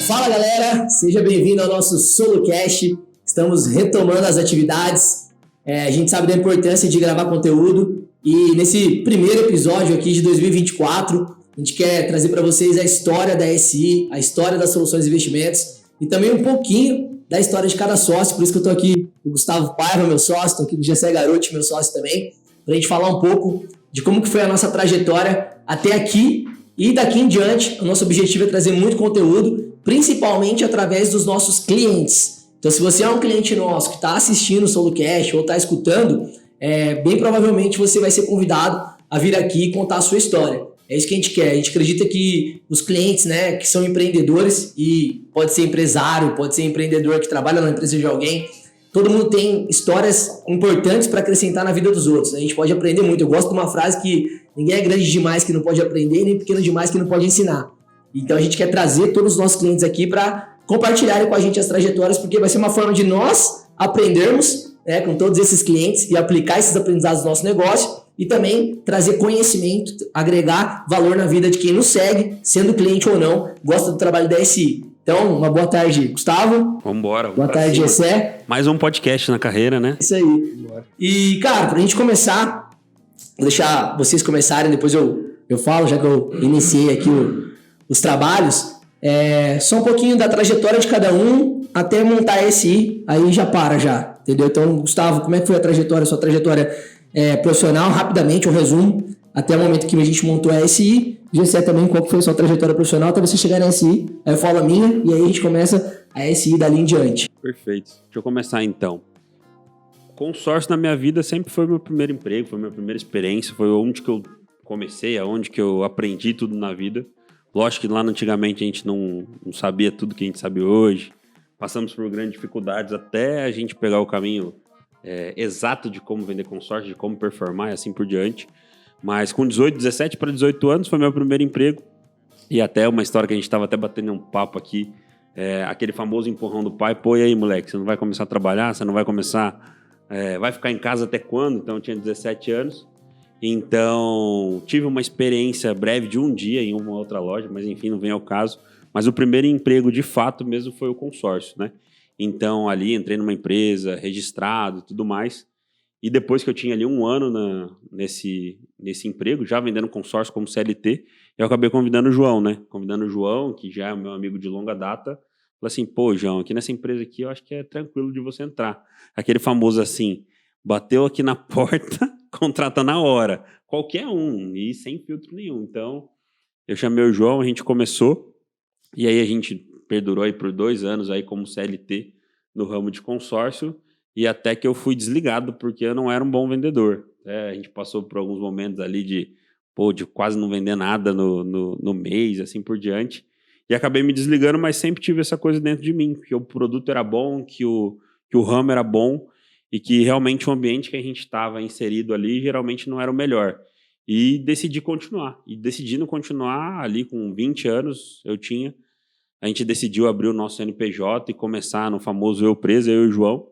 Fala galera, seja bem-vindo ao nosso SoloCast. Estamos retomando as atividades. A gente sabe da importância de gravar conteúdo e nesse primeiro episódio aqui de 2024 a gente quer trazer para vocês a história da SI, a história das soluções de investimentos e também um pouquinho da história de cada sócio. Por isso que eu estou aqui com o Gustavo Paiva, meu sócio, estou aqui com o Gessé Garotti, meu sócio também, para a gente falar um pouco de como que foi a nossa trajetória até aqui e daqui em diante. O nosso objetivo é trazer muito conteúdo, principalmente através dos nossos clientes. Então, se você é um cliente nosso que está assistindo o SoloCast ou está escutando, bem provavelmente você vai ser convidado a vir aqui e contar a sua história. É isso que a gente quer. A gente acredita que os clientes, né, que são empreendedores, e pode ser empresário, pode ser empreendedor que trabalha na empresa de alguém, todo mundo tem histórias importantes para acrescentar na vida dos outros. A gente pode aprender muito. Eu gosto de uma frase que ninguém é grande demais que não pode aprender, nem pequeno demais que não pode ensinar. Então a gente quer trazer todos os nossos clientes aqui para compartilharem com a gente as trajetórias, porque vai ser uma forma de nós aprendermos, né, com todos esses clientes e aplicar esses aprendizados no nosso negócio e também trazer conhecimento, agregar valor na vida de quem nos segue, sendo cliente ou não, gosta do trabalho da SI. Então, uma boa tarde, Gustavo. Vambora. Boa tarde, Gessé. Mais um podcast na carreira, né? Isso aí. Vambora. E, cara, pra gente começar, vou deixar vocês começarem, depois eu falo, já que eu iniciei aqui os trabalhos. Só um pouquinho da trajetória de cada um até montar a SI, aí já, entendeu? Então, Gustavo, como é que foi a sua trajetória profissional? Rapidamente, um resumo, até o momento que a gente montou a SI. Gessé também, qual que foi a sua trajetória profissional até você chegar na SI, aí eu falo a minha, e aí a gente começa a SI dali em diante. Perfeito. Deixa eu começar então. Consórcio na minha vida sempre foi meu primeiro emprego, foi minha primeira experiência, foi onde que eu comecei, aonde que eu aprendi tudo na vida. Lógico que lá antigamente a gente não sabia tudo que a gente sabe hoje. Passamos por grandes dificuldades até a gente pegar o caminho exato de como vender consórcio, de como performar e assim por diante. Mas com 17 para 18 anos foi meu primeiro emprego. E até uma história que a gente estava até batendo um papo aqui, aquele famoso empurrão do pai. Pô, e aí, moleque, você não vai começar a trabalhar? Você não vai começar... vai ficar em casa até quando? Então eu tinha 17 anos. Então, tive uma experiência breve de um dia em uma outra loja, mas enfim, não vem ao caso. Mas o primeiro emprego, de fato, mesmo foi o consórcio, né? Então, ali, entrei numa empresa, registrado e tudo mais. E depois que eu tinha ali um ano nesse emprego, já vendendo consórcio como CLT, eu acabei convidando o João, né? Convidando o João, que já é meu amigo de longa data. Falei assim, pô, João, aqui nessa empresa aqui eu acho que é tranquilo de você entrar. Aquele famoso assim, bateu aqui na porta... contrata na hora, qualquer um, e sem filtro nenhum. Então, eu chamei o João, a gente começou, e aí a gente perdurou aí por 2 anos aí como CLT no ramo de consórcio, e até que eu fui desligado, porque eu não era um bom vendedor. A gente passou por alguns momentos ali de quase não vender nada no mês, assim por diante, e acabei me desligando, mas sempre tive essa coisa dentro de mim, que o produto era bom, que o ramo era bom, e que realmente o ambiente que a gente estava inserido ali geralmente não era o melhor. E decidi continuar. E decidindo continuar ali com 20 anos, a gente decidiu abrir o nosso CNPJ e começar no famoso Eu Presa, eu e o João.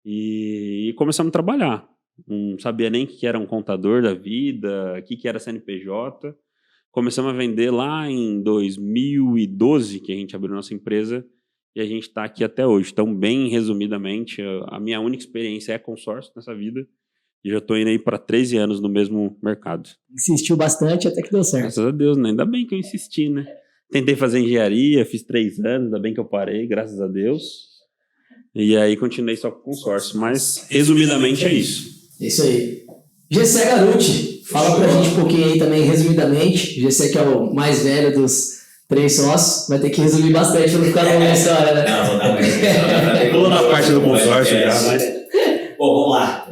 E começamos a trabalhar. Não sabia nem o que era um contador da vida, o que era CNPJ. Começamos a vender lá em 2012, que a gente abriu nossa empresa, e a gente está aqui até hoje. Então, bem resumidamente, a minha única experiência é consórcio nessa vida. E já estou indo aí para 13 anos no mesmo mercado. Insistiu bastante até que deu certo. Graças a Deus, né? Ainda bem que eu insisti, né? Tentei fazer engenharia, fiz 3 anos, ainda bem que eu parei, graças a Deus. E aí continuei só com consórcio. Mas, resumidamente, é isso. Isso aí. Gessé Garotti, fala pra gente um pouquinho aí também, resumidamente. Gessé, que é o mais velho dos 3 sócios, vai ter que resumir bastante pra não ficar longa a história, né? Não, vou dar mais. Pulou na parte do consórcio já, né? Bom, vamos lá.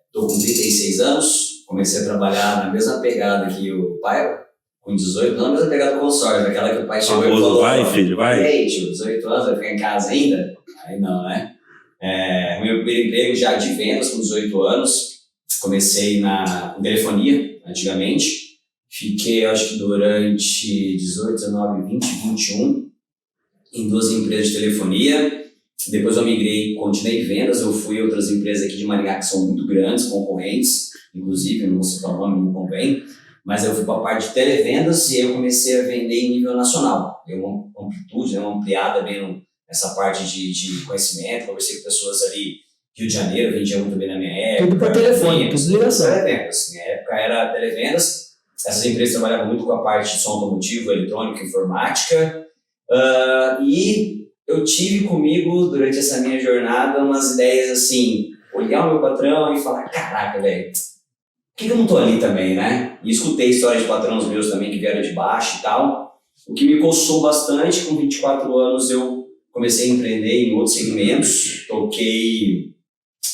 Estou com 36 anos, comecei a trabalhar na mesma pegada que o pai, com 18, não na mesma pegada do consórcio, aquela que o pai chegou e falou: vai, filho, vai. E aí, tio, 18 anos, vai ficar em casa ainda? Aí não, né? Meu primeiro emprego já de vendas com 18 anos, comecei com telefonia, antigamente. Fiquei, acho que durante 18, 19, 20, 21, em 2 empresas de telefonia. Depois eu migrei, continuei em vendas, eu fui a outras empresas aqui de Maringá que são muito grandes, concorrentes, inclusive, não vou citar o nome, não convém, mas eu fui para a parte de televendas e aí eu comecei a vender em nível nacional. Dei uma amplitude, uma ampliada bem nessa parte de conhecimento, conversei com pessoas ali Rio de Janeiro, vendia muito bem na minha época. Tudo por telefone, tudo ligação. Televendas. Minha época era televendas. Essas empresas trabalhavam muito com a parte de som automotivo, eletrônica, informática. E eu tive comigo, durante essa minha jornada, umas ideias assim, olhar o meu patrão e falar, caraca, velho, por que eu não tô ali também, né? E escutei histórias de patrões meus também que vieram de baixo e tal. O que me coçou bastante, com 24 anos eu comecei a empreender em outros segmentos. Toquei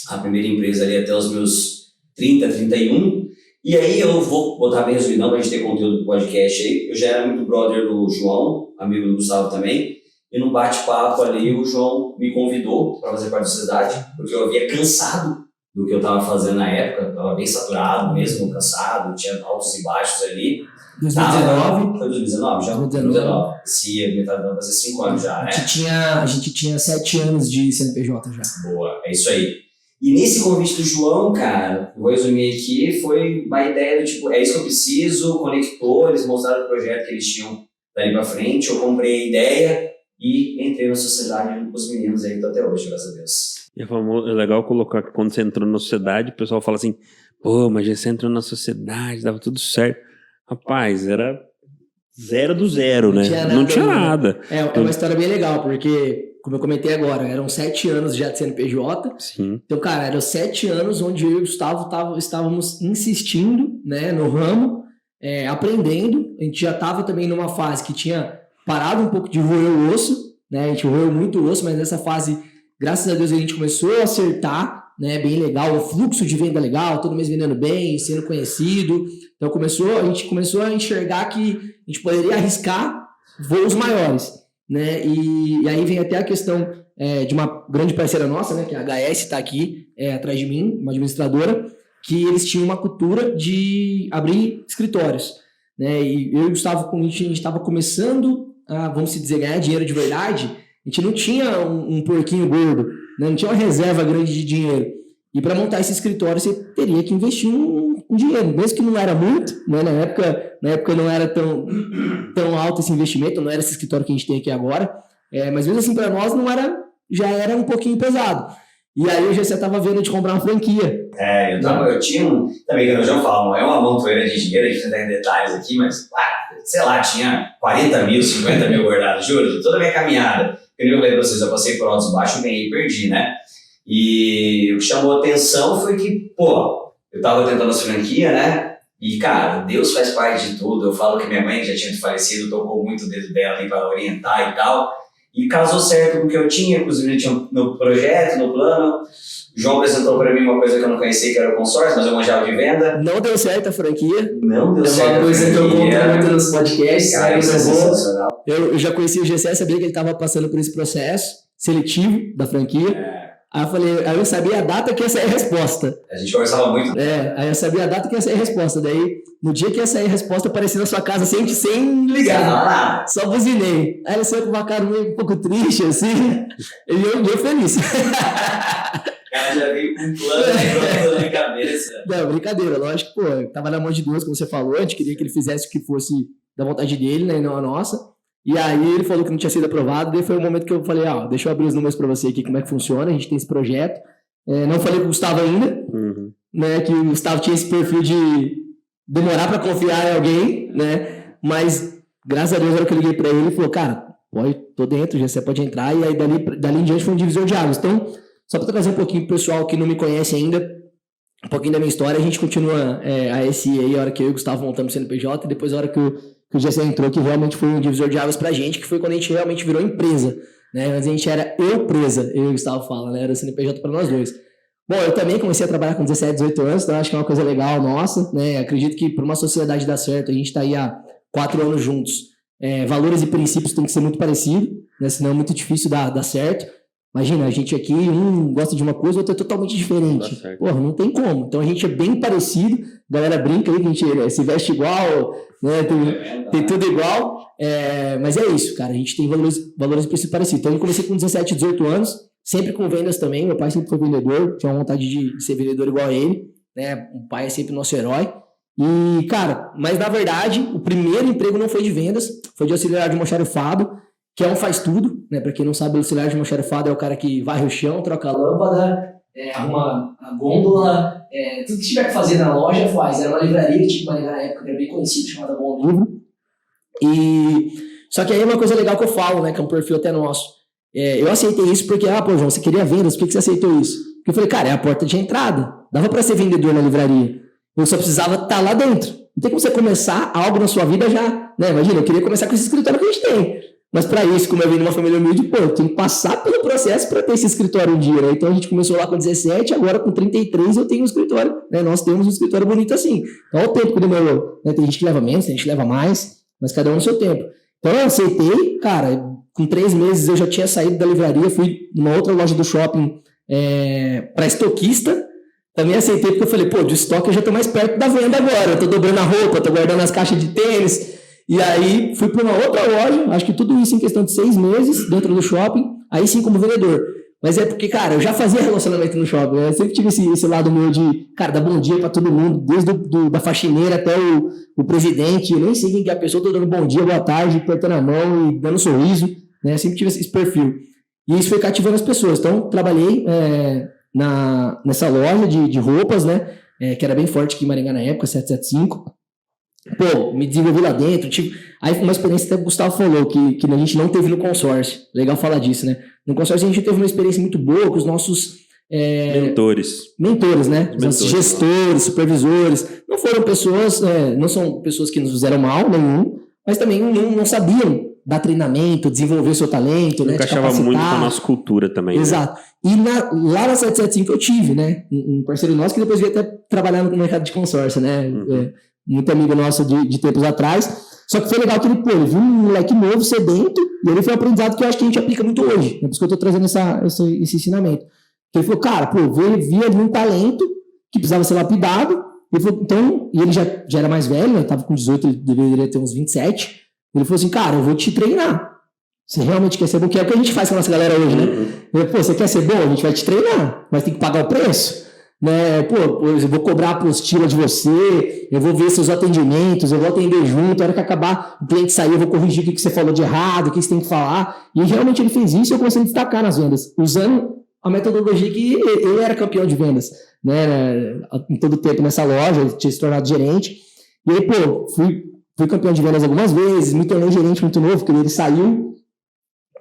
a primeira empresa ali até os meus 30, 31. E aí eu vou botar bem resumidão pra gente ter conteúdo do podcast aí. Eu já era muito brother do João, amigo do Gustavo também. E no bate-papo ali o João me convidou para fazer parte da sociedade, porque eu havia cansado do que eu estava fazendo na época. Estava bem saturado mesmo, cansado, tinha altos e baixos ali. 2019? Foi 2019 já? 2019. Se metade vai fazer 5 anos já, né? A gente tinha 7 anos de CNPJ já. Boa, é isso aí. E nesse convite do João, cara, vou resumir aqui, foi uma ideia do tipo, é isso que eu preciso, conectou, eles mostraram o projeto que eles tinham dali pra frente, eu comprei a ideia e entrei na sociedade junto com os meninos aí, tô até hoje, graças a Deus. E é legal colocar que quando você entrou na sociedade, o pessoal fala assim, pô, mas você entrou na sociedade, dava tudo certo. Rapaz, era 0 do 0, né? Não tinha nada. É uma história bem legal, porque, como eu comentei agora, eram 7 anos já de CNPJ. Sim. Então, cara, eram 7 anos onde eu e o Gustavo estávamos insistindo, né, no ramo, aprendendo. A gente já estava também numa fase que tinha parado um pouco de roer o osso, né? A gente roeu muito o osso, mas nessa fase, graças a Deus, a gente começou a acertar, né? Bem legal, o fluxo de venda legal, todo mês vendendo bem, sendo conhecido. Então a gente começou a enxergar que a gente poderia arriscar voos maiores, né? E aí vem até a questão de uma grande parceira nossa, né? Que a HS está aqui atrás de mim, uma administradora, que eles tinham uma cultura de abrir escritórios, né? E eu e o Gustavo, a gente estava começando a, vamos dizer, ganhar dinheiro de verdade. A gente não tinha um porquinho gordo, né? Não tinha uma reserva grande de dinheiro. E para montar esse escritório, você teria que investir um dinheiro, mesmo que não era muito, né? Na época não era tão alto esse investimento, não era esse escritório que a gente tem aqui agora, mas mesmo assim para nós já era um pouquinho pesado. E aí eu já estava vendo de comprar uma franquia. Eu tinha também que eu já falo, não é uma montoeira de dinheiro, a gente não tem detalhes aqui, mas sei lá, tinha 40 mil, 50 mil guardados, juro, toda a minha caminhada. Eu falei para vocês, eu passei por altos e baixos, ganhei e perdi, né? E o que chamou a atenção foi que, pô, eu tava tentando essa franquia, né? E, cara, Deus faz parte de tudo. Eu falo que minha mãe já tinha falecido, tocou muito o dedo dela ali para orientar e tal. E casou certo com o que eu tinha, inclusive eu tinha no projeto, no plano. O João apresentou para mim uma coisa que eu não conhecia, que era o consórcio, mas eu manjava de venda. Não deu certo a franquia. Não deu certo. É uma coisa que eu conto muito nos podcasts. Cara, isso é sensacional. Eu já conheci o GCS, sabia que ele estava passando por esse processo seletivo da franquia. Aí eu sabia a data que ia sair a resposta. A gente conversava muito. Aí eu sabia a data que ia sair a resposta. Daí, no dia que ia sair a resposta, eu apareci na sua casa sem ligar. Só buzinei. Aí ele saiu com uma cara meio um pouco triste, assim. E eu feliz. O cara já veio com um plano na cabeça. Não, brincadeira. Lógico, pô, tava na mão de Deus, como você falou. A gente queria que ele fizesse o que fosse da vontade dele, né, e não a nossa. E aí ele falou que não tinha sido aprovado, daí foi o momento que eu falei, deixa eu abrir os números para você aqui, como é que funciona, a gente tem esse projeto. Não falei com o Gustavo ainda, né, que o Gustavo tinha esse perfil de demorar para confiar em alguém, né, mas graças a Deus, na hora que eu liguei para ele, ele falou, cara, tô dentro, já você pode entrar, e aí dali em diante foi um divisor de águas. Então, só para trazer um pouquinho pro pessoal que não me conhece ainda, um pouquinho da minha história, a gente continua a SI aí, a hora que eu e o Gustavo montamos o CNPJ, e depois a hora que o GC entrou, que realmente foi um divisor de águas pra gente, que foi quando a gente realmente virou empresa, né? Mas a gente era eu-presa, eu e o Gustavo fala, né? Era o CNPJ para nós dois. Bom, eu também comecei a trabalhar com 17, 18 anos, então acho que é uma coisa legal nossa, né? Acredito que para uma sociedade dar certo, a gente está aí há 4 anos juntos. Valores e princípios têm que ser muito parecidos, né? Senão é muito difícil dar certo. Imagina, a gente aqui, um gosta de uma coisa, o outro é totalmente diferente. Porra, não tem como. Então a gente é bem parecido, a galera brinca aí que a gente se veste igual, né? Tem tudo igual. Mas é isso, cara, a gente tem valores parecidos. Então eu comecei com 17, 18 anos, sempre com vendas também. Meu pai sempre foi vendedor, tinha vontade de ser vendedor igual a ele, né? O pai é sempre nosso herói. E, cara, mas na verdade, o primeiro emprego não foi de vendas, foi de auxiliar de almoxarifado, que é um faz tudo, né? Pra quem não sabe, o auxiliar de almoxarifado é o cara que varre o chão, troca a lâmpada, arruma a gôndola, tudo que tiver que fazer na loja faz. Era uma livraria que tinha na época, que era bem conhecida, chamada Bom Livro. Só que aí é uma coisa legal que eu falo, né? Que é um perfil até nosso. Eu aceitei isso porque, pô, João, você queria vendas, por que você aceitou isso? Porque eu falei, cara, é a porta de entrada. Dava pra ser vendedor na livraria. Eu só precisava estar lá dentro. Não tem como você começar algo na sua vida já, né? Imagina, eu queria começar com esse escritório que a gente tem. Mas para isso, como eu vim de uma família humilde, pô, eu tenho que passar pelo processo para ter esse escritório um dia, né? Então a gente começou lá com 17, agora com 33 eu tenho um escritório, né? Nós temos um escritório bonito assim. Então olha o tempo que demorou, né? Tem gente que leva menos, tem gente que leva mais, mas cada um no seu tempo. Então eu aceitei, cara, com 3 meses eu já tinha saído da livraria, fui numa outra loja do shopping para estoquista. Também aceitei porque eu falei, pô, de estoque eu já tô mais perto da venda agora, eu tô dobrando a roupa, tô guardando as caixas de tênis. E aí fui para uma outra loja, acho que tudo isso em questão de 6 meses dentro do shopping, aí sim como vendedor. Mas é porque, cara, eu já fazia relacionamento no shopping, né? Eu sempre tive esse lado meu de, cara, dar bom dia para todo mundo, desde da faxineira até o presidente, eu nem sei quem que é a pessoa, tô dando bom dia, boa tarde, apertando a mão e dando um sorriso, né? Eu sempre tive esse perfil. E isso foi cativando as pessoas. Então, trabalhei nessa loja de roupas, né? Que era bem forte aqui em Maringá na época, 775. Pô, me desenvolvi lá dentro, aí foi uma experiência que o Gustavo falou, que a gente não teve no consórcio. Legal falar disso, né? No consórcio a gente teve uma experiência muito boa com os nossos mentores, né? Os nossos gestores, supervisores. Não foram pessoas, não são pessoas que nos fizeram mal nenhum, mas também não sabiam dar treinamento, desenvolver o seu talento, né? Encaixava muito com a nossa cultura também. Exato. Né? E lá na 775 eu tive, né? Um parceiro nosso que depois veio até trabalhar no mercado de consórcio, né? Muito amigo nosso de tempos atrás. Só que foi legal que ele viu um moleque novo, sedento, e ele foi um aprendizado que eu acho que a gente aplica muito hoje. É por isso que eu estou trazendo esse ensinamento. Ele falou, cara, vi ali um talento que precisava ser lapidado. Ele falou, então, e ele já era mais velho, né? Tava com 18, ele deveria ter uns 27. Ele falou assim, cara, eu vou te treinar. Você realmente quer ser bom? Que é o que a gente faz com a nossa galera hoje, né? Ele falou, você quer ser bom? A gente vai te treinar, mas tem que pagar o preço. Né? Pô, eu vou cobrar a apostila de você, eu vou ver seus atendimentos, eu vou atender junto, a hora que acabar o cliente sair, eu vou corrigir o que você falou de errado, o que você tem que falar. E realmente ele fez isso e eu comecei a destacar nas vendas, usando a metodologia que eu era campeão de vendas, né? Em todo o tempo nessa loja, eu tinha se tornado gerente. E aí, fui campeão de vendas algumas vezes, me tornei gerente muito novo, porque ele saiu,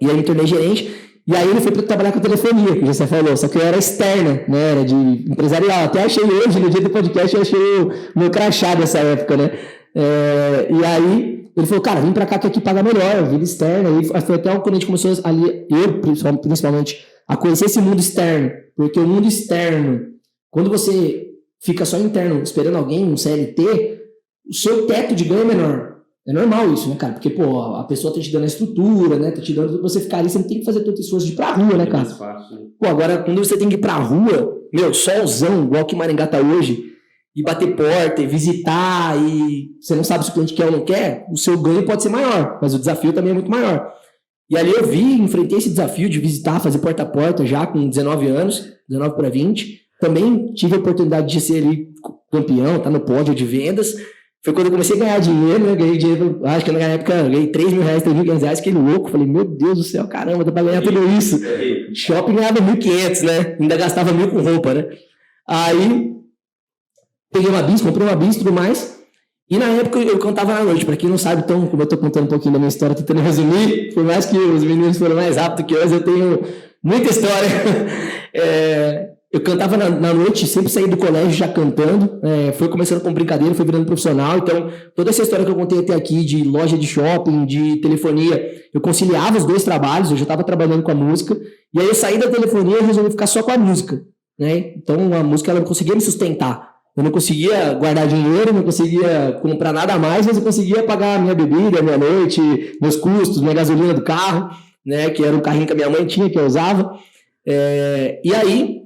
e aí me tornei gerente. E aí ele foi para trabalhar com telefonia, que você falou, só que eu era externa, né, era de empresarial. Até achei hoje, no dia do podcast, eu achei o meu crachá dessa época, né. E aí ele falou, cara, vem para cá que aqui paga melhor, vida externa. E foi até quando a gente começou ali, eu principalmente, a conhecer esse mundo externo. Porque o mundo externo, quando você fica só interno esperando alguém, um CLT, o seu teto de ganho é menor. É normal isso, né, cara? Porque, a pessoa tá te dando a estrutura, né? Tá te dando tudo pra você ficar ali, você não tem que fazer tanto esforço de ir pra rua, né, cara? Agora, quando você tem que ir pra rua, solzão, igual que Maringá tá hoje, e bater porta, e visitar, e você não sabe se o cliente quer ou não quer, o seu ganho pode ser maior, mas o desafio também é muito maior. E ali eu enfrentei esse desafio de visitar, fazer porta a porta já com 19 anos, 19 para 20. Também tive a oportunidade de ser ali campeão, tá no pódio de vendas. Foi quando eu comecei a ganhar dinheiro, né? Ganhei dinheiro, acho que na época eu ganhei R$3.000, R$3.500, fiquei louco. Falei, meu Deus do céu, caramba, dá pra ganhar tudo isso. Shopping ganhava 1.500, né? Ainda gastava 1.000 com roupa, né? Aí, peguei uma bis, comprei uma bis e tudo mais. E na época eu cantava na noite. Pra quem não sabe, então, como eu tô contando um pouquinho da minha história, tentando resumir, por mais que os meninos foram mais rápidos que hoje, eu tenho muita história. Eu cantava na noite, sempre saí do colégio já cantando, foi começando com brincadeira, foi virando profissional, então toda essa história que eu contei até aqui de loja de shopping, de telefonia, eu conciliava os dois trabalhos, eu já estava trabalhando com a música, e aí eu saí da telefonia e resolvi ficar só com a música, né? Então a música ela não conseguia me sustentar, eu não conseguia guardar dinheiro, não conseguia comprar nada a mais, mas eu conseguia pagar a minha bebida, a minha noite, meus custos, minha gasolina do carro, né? Que era o carrinho que a minha mãe tinha, que eu usava. E aí,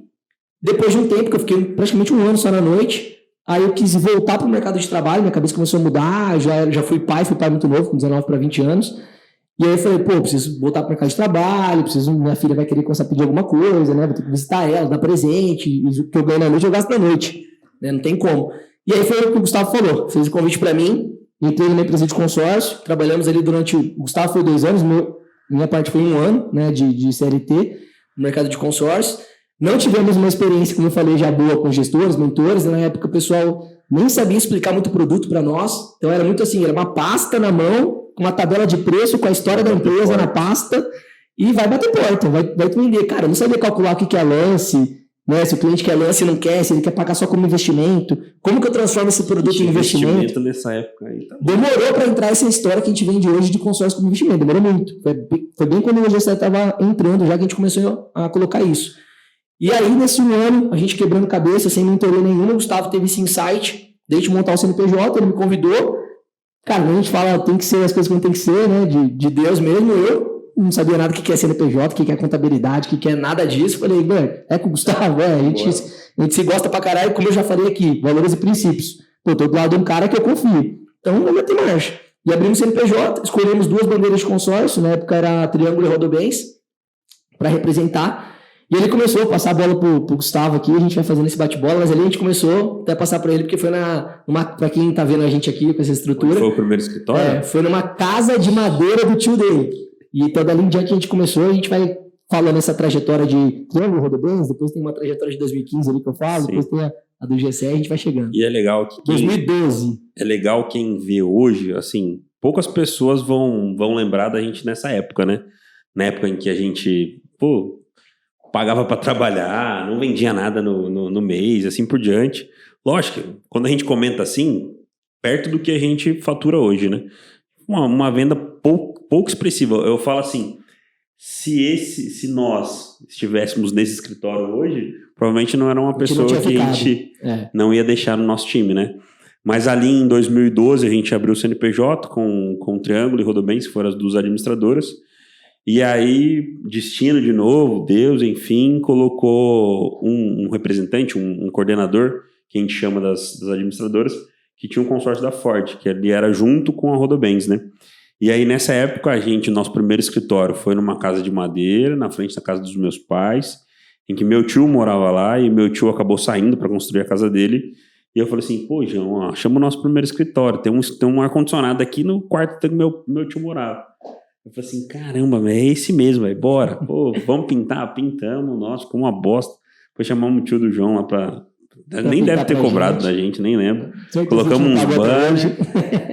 depois de um tempo, que eu fiquei praticamente um ano só na noite, aí eu quis voltar para o mercado de trabalho, minha cabeça começou a mudar, já fui pai muito novo, com 19 para 20 anos. E aí eu falei, preciso voltar para o mercado de trabalho, minha filha vai querer começar a pedir alguma coisa, né? Vou ter que visitar ela, dar presente, e o que eu ganho na noite eu gasto na noite, né? Não tem como. E aí foi o que o Gustavo falou, fez o convite para mim, entrei numa empresa de consórcio, trabalhamos ali durante, o Gustavo foi 2 anos, minha parte foi 1 ano, né, de CLT, no mercado de consórcio. Não tivemos uma experiência, como eu falei, já boa com gestores, mentores, na época o pessoal nem sabia explicar muito produto para nós, então era muito assim, era uma pasta na mão, com uma tabela de preço, com a história da empresa na pasta, e vai bater porta, vai te vender. Cara, eu não sabia calcular o que é lance, né? Se o cliente quer lance e não quer, se ele quer pagar só como investimento, como que eu transformo esse produto em investimento? Nessa época aí, tá. Demorou para entrar essa história que a gente vende hoje de consórcio como investimento, demorou muito. Foi bem quando o GC estava entrando, já que a gente começou a colocar isso. E aí, nesse 1 ano, a gente quebrando cabeça, sem mentoria nenhuma, o Gustavo teve esse insight de a gente montar o CNPJ, ele me convidou. Cara, a gente fala, tem que ser as coisas que não tem que ser, né? De Deus mesmo. Eu não sabia nada do que é CNPJ, o que é contabilidade, o que é nada disso. Falei, com o Gustavo, a gente se gosta pra caralho, como eu já falei aqui, valores e princípios. Tô do lado de um cara que eu confio. Então, vamos meter marcha. E abrimos CNPJ, escolhemos 2 bandeiras de consórcio, na época era Triângulo e Rodobens, para representar. E ele começou a passar a bola pro Gustavo aqui, a gente vai fazendo esse bate-bola, mas ali a gente começou até a passar para ele, porque foi pra quem tá vendo a gente aqui com essa estrutura. Foi o primeiro escritório? Foi numa casa de madeira do tio dele. E então dali em diante a gente começou, a gente vai falando essa trajetória de Triângulo, Rodobens, depois tem uma trajetória de 2015 ali que eu falo, depois tem a do GCE, a gente vai chegando. E é legal que 2012. É legal quem vê hoje, assim, poucas pessoas vão lembrar da gente nessa época, né? Na época em que a gente, pagava para trabalhar, não vendia nada no mês, assim por diante. Lógico, quando a gente comenta assim, perto do que a gente fatura hoje, né? Uma venda pouco expressiva. Eu falo assim, se nós estivéssemos nesse escritório hoje, provavelmente não era uma pessoa que a gente não ia deixar no nosso time, né? Mas ali em 2012 a gente abriu o CNPJ com o Triângulo e Rodobens, que foram as 2 administradoras. E aí, destino de novo, Deus, enfim, colocou um representante, um coordenador, que a gente chama das administradoras, que tinha um consórcio da Ford, que ali era junto com a Rodobens, né? E aí, nessa época, nosso primeiro escritório foi numa casa de madeira, na frente da casa dos meus pais, em que meu tio morava lá, e meu tio acabou saindo para construir a casa dele. E eu falei assim, João, chama o nosso primeiro escritório, tem um ar-condicionado aqui no quarto que meu tio morava. Eu falei assim, caramba, é esse mesmo, velho, bora. Vamos pintar? Pintamos, nossa, ficou uma bosta. Depois chamamos o tio do João lá pra nem deve ter cobrado da gente, nem lembro. Colocamos uns banners.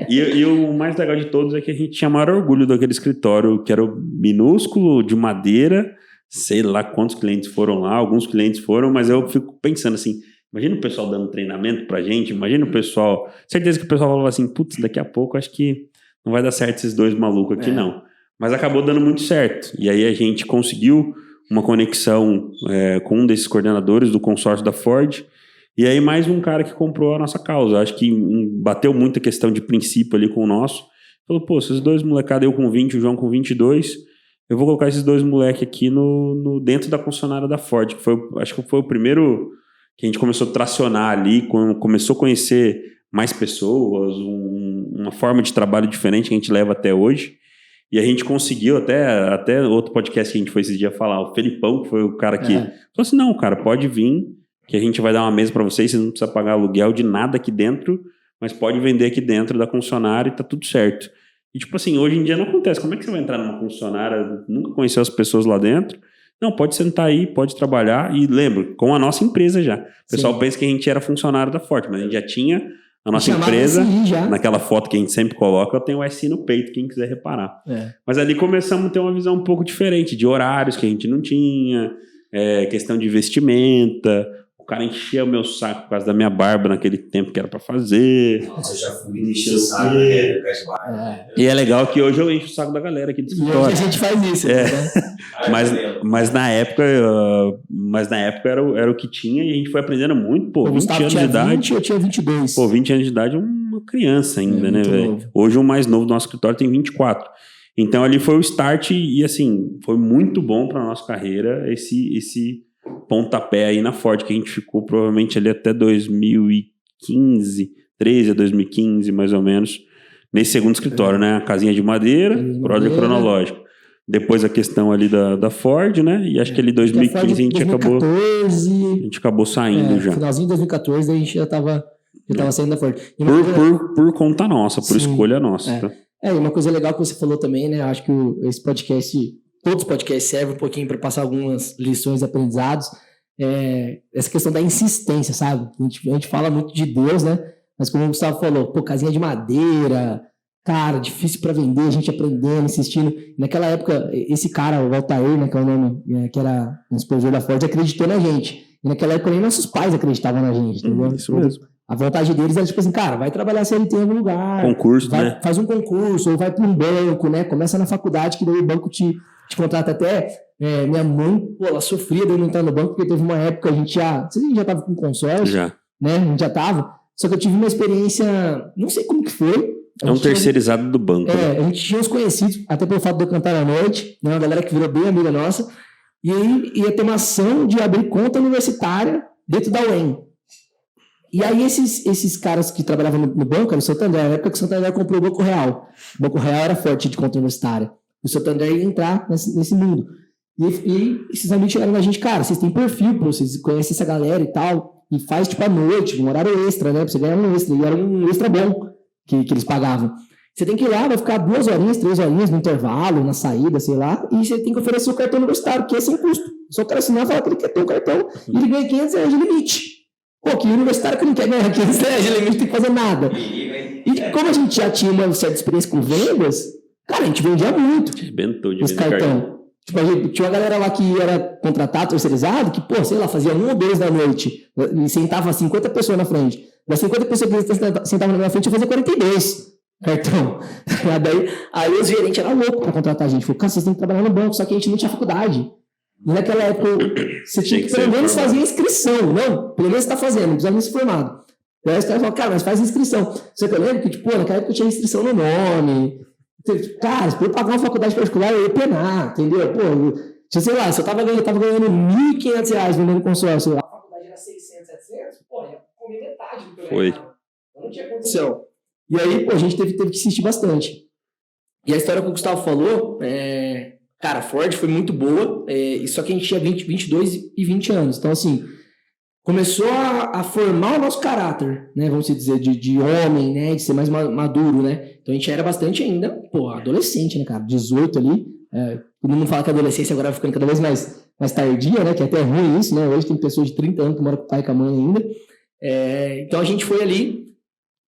E o mais legal de todos é que a gente tinha maior orgulho daquele escritório, que era o minúsculo, de madeira. Sei lá quantos clientes foram lá, alguns clientes foram, mas eu fico pensando assim, imagina o pessoal dando treinamento pra gente, imagina o pessoal... Certeza que o pessoal falava assim, putz, daqui a pouco acho que não vai dar certo esses 2 malucos aqui, não. Mas acabou dando muito certo. E aí a gente conseguiu uma conexão com um desses coordenadores do consórcio da Ford. E aí mais um cara que comprou a nossa causa. Acho que bateu muita questão de princípio ali com o nosso. Falou, esses 2 molecados, eu com 20, o João com 22, eu vou colocar esses 2 moleques aqui dentro da concessionária da Ford. Acho que foi o primeiro que a gente começou a tracionar ali, começou a conhecer mais pessoas, uma forma de trabalho diferente que a gente leva até hoje. E a gente conseguiu, até outro podcast que a gente foi esses dias falar, o Felipão, que foi o cara que falou assim, não, cara, pode vir, que a gente vai dar uma mesa para vocês não precisam pagar aluguel de nada aqui dentro, mas pode vender aqui dentro da concessionária e tá tudo certo. E tipo assim, hoje em dia não acontece. Como é que você vai entrar numa concessionária, nunca conheceu as pessoas lá dentro? Não, pode sentar aí, pode trabalhar. E lembra, com a nossa empresa já. O pessoal pensa que a gente era funcionário da Ford, mas a gente já tinha a nossa empresa, naquela foto que a gente sempre coloca, tem o SI no peito, quem quiser reparar. Mas ali começamos a ter uma visão um pouco diferente, de horários que a gente não tinha, questão de vestimenta. O cara enchia o meu saco por causa da minha barba naquele tempo que era pra fazer. Nossa, eu já fui encher o saco de barba. E é legal que hoje eu encho o saco da galera aqui do escritório. Hoje a gente faz isso. Mas na época era o que tinha e a gente foi aprendendo muito. 20 anos de idade. 20, eu tinha 22. 20 anos de idade é uma criança ainda, né, velho? Hoje o mais novo do nosso escritório tem 24. Então ali foi o start e assim, foi muito bom para nossa carreira esse pontapé aí na Ford, que a gente ficou provavelmente ali até 2015, 13 a 2015 mais ou menos, nesse segundo escritório, né? A casinha de madeira, ordem cronológica. Depois a questão ali da Ford, né? E acho que ali 2015 a gente acabou saindo já. Finalzinho de 2014 a gente já tava saindo da Ford. Por conta nossa, por escolha nossa. Tá? E uma coisa legal que você falou também, né? Acho que esse podcast, todos os podcasts servem um pouquinho para passar algumas lições e aprendizados. Essa questão da insistência, sabe? A gente fala muito de Deus, né? Mas como o Gustavo falou, casinha de madeira, cara, difícil para vender, a gente aprendendo, insistindo. Naquela época, esse cara, o Altair, né, que é o nome, que era um supervisor da Ford, acreditou na gente. E naquela época nem nossos pais acreditavam na gente, entendeu? Isso mesmo. A vontade deles era tipo assim, cara, vai trabalhar CLT em algum lugar. Concurso, né? Faz um concurso, ou vai para um banco, né? Começa na faculdade, que daí o banco te contrata até. Minha mãe, ela sofria de eu não entrar no banco, porque teve uma época, a gente já tava com consórcio, já. Né? A gente já tava. Só que eu tive uma experiência, não sei como que foi. É um terceirizado do banco. Né? A gente tinha uns conhecidos, até pelo fato de eu cantar à noite, né? Uma galera que virou bem amiga nossa. E aí ia ter uma ação de abrir conta universitária dentro da UEM. E aí esses caras que trabalhavam no banco, era o Santander, na época que o Santander comprou o Banco Real. O Banco Real era forte de conta universitária. O Santander ia entrar nesse mundo. E esses amigos chegaram na gente, cara, vocês têm perfil, vocês conhecem essa galera e tal, e faz tipo à noite, um horário extra, né, pra você ganhar um extra, e era um extra bom que eles pagavam. Você tem que ir lá, vai ficar 2 horinhas, 3 horinhas no intervalo, na saída, sei lá, e você tem que oferecer o cartão universitário, que é sem custo. Só o cara assinar e falar que ele quer ter um cartão, e ele ganha R$500 de limite. Pô, que universitário que não quer ganhar R$500 de limite, não tem que fazer nada. E como a gente já tinha uma certa experiência com vendas, cara, a gente vendia muito esse cartão. Tipo, tinha uma galera lá que era contratado, terceirizado, que, pô, sei lá, fazia 1 ou 2 da noite, e sentava 50 pessoas na frente. Das 50 pessoas que sentavam na minha frente, eu fazia 42 cartão. Aí os gerentes eram loucos pra contratar a gente. Falou, cara, vocês têm que trabalhar no banco, só que a gente não tinha faculdade. E naquela época, você tinha que pelo menos fazer inscrição. Não, pelo menos você tá fazendo, não precisa nem ser formado. Aí os caras falaram, cara, mas faz inscrição. Só que eu lembro que, tipo, naquela época eu tinha inscrição no nome. Cara, se eu pagar uma faculdade particular, eu ia penar, entendeu? Pô, sei lá, se eu tava ganhando R$1.500 vendendo consórcio, a faculdade era 600, 700, pô, ia comer metade do que eu ganhava. Eu não tinha condição. E aí, pô, a gente teve que insistir bastante. E a história que o Gustavo falou, cara, a Ford foi muito boa, só que a gente tinha 22 e 20 anos. Então, assim, começou a formar o nosso caráter, né? Vamos dizer, de homem, né? De ser mais maduro, né? Então a gente era bastante ainda, pô, adolescente, né, cara? 18 ali. Todo mundo fala que a adolescência agora vai ficando cada vez mais tardia, né? Que é até ruim isso, né? Hoje tem pessoas de 30 anos que moram com o pai e com a mãe ainda. Então a gente foi ali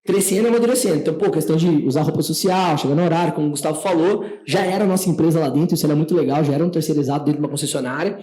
crescendo e amadurecendo. Então, pô, questão de usar roupa social, chegar no horário, como o Gustavo falou, já era a nossa empresa lá dentro, isso era muito legal, já era um terceirizado dentro de uma concessionária.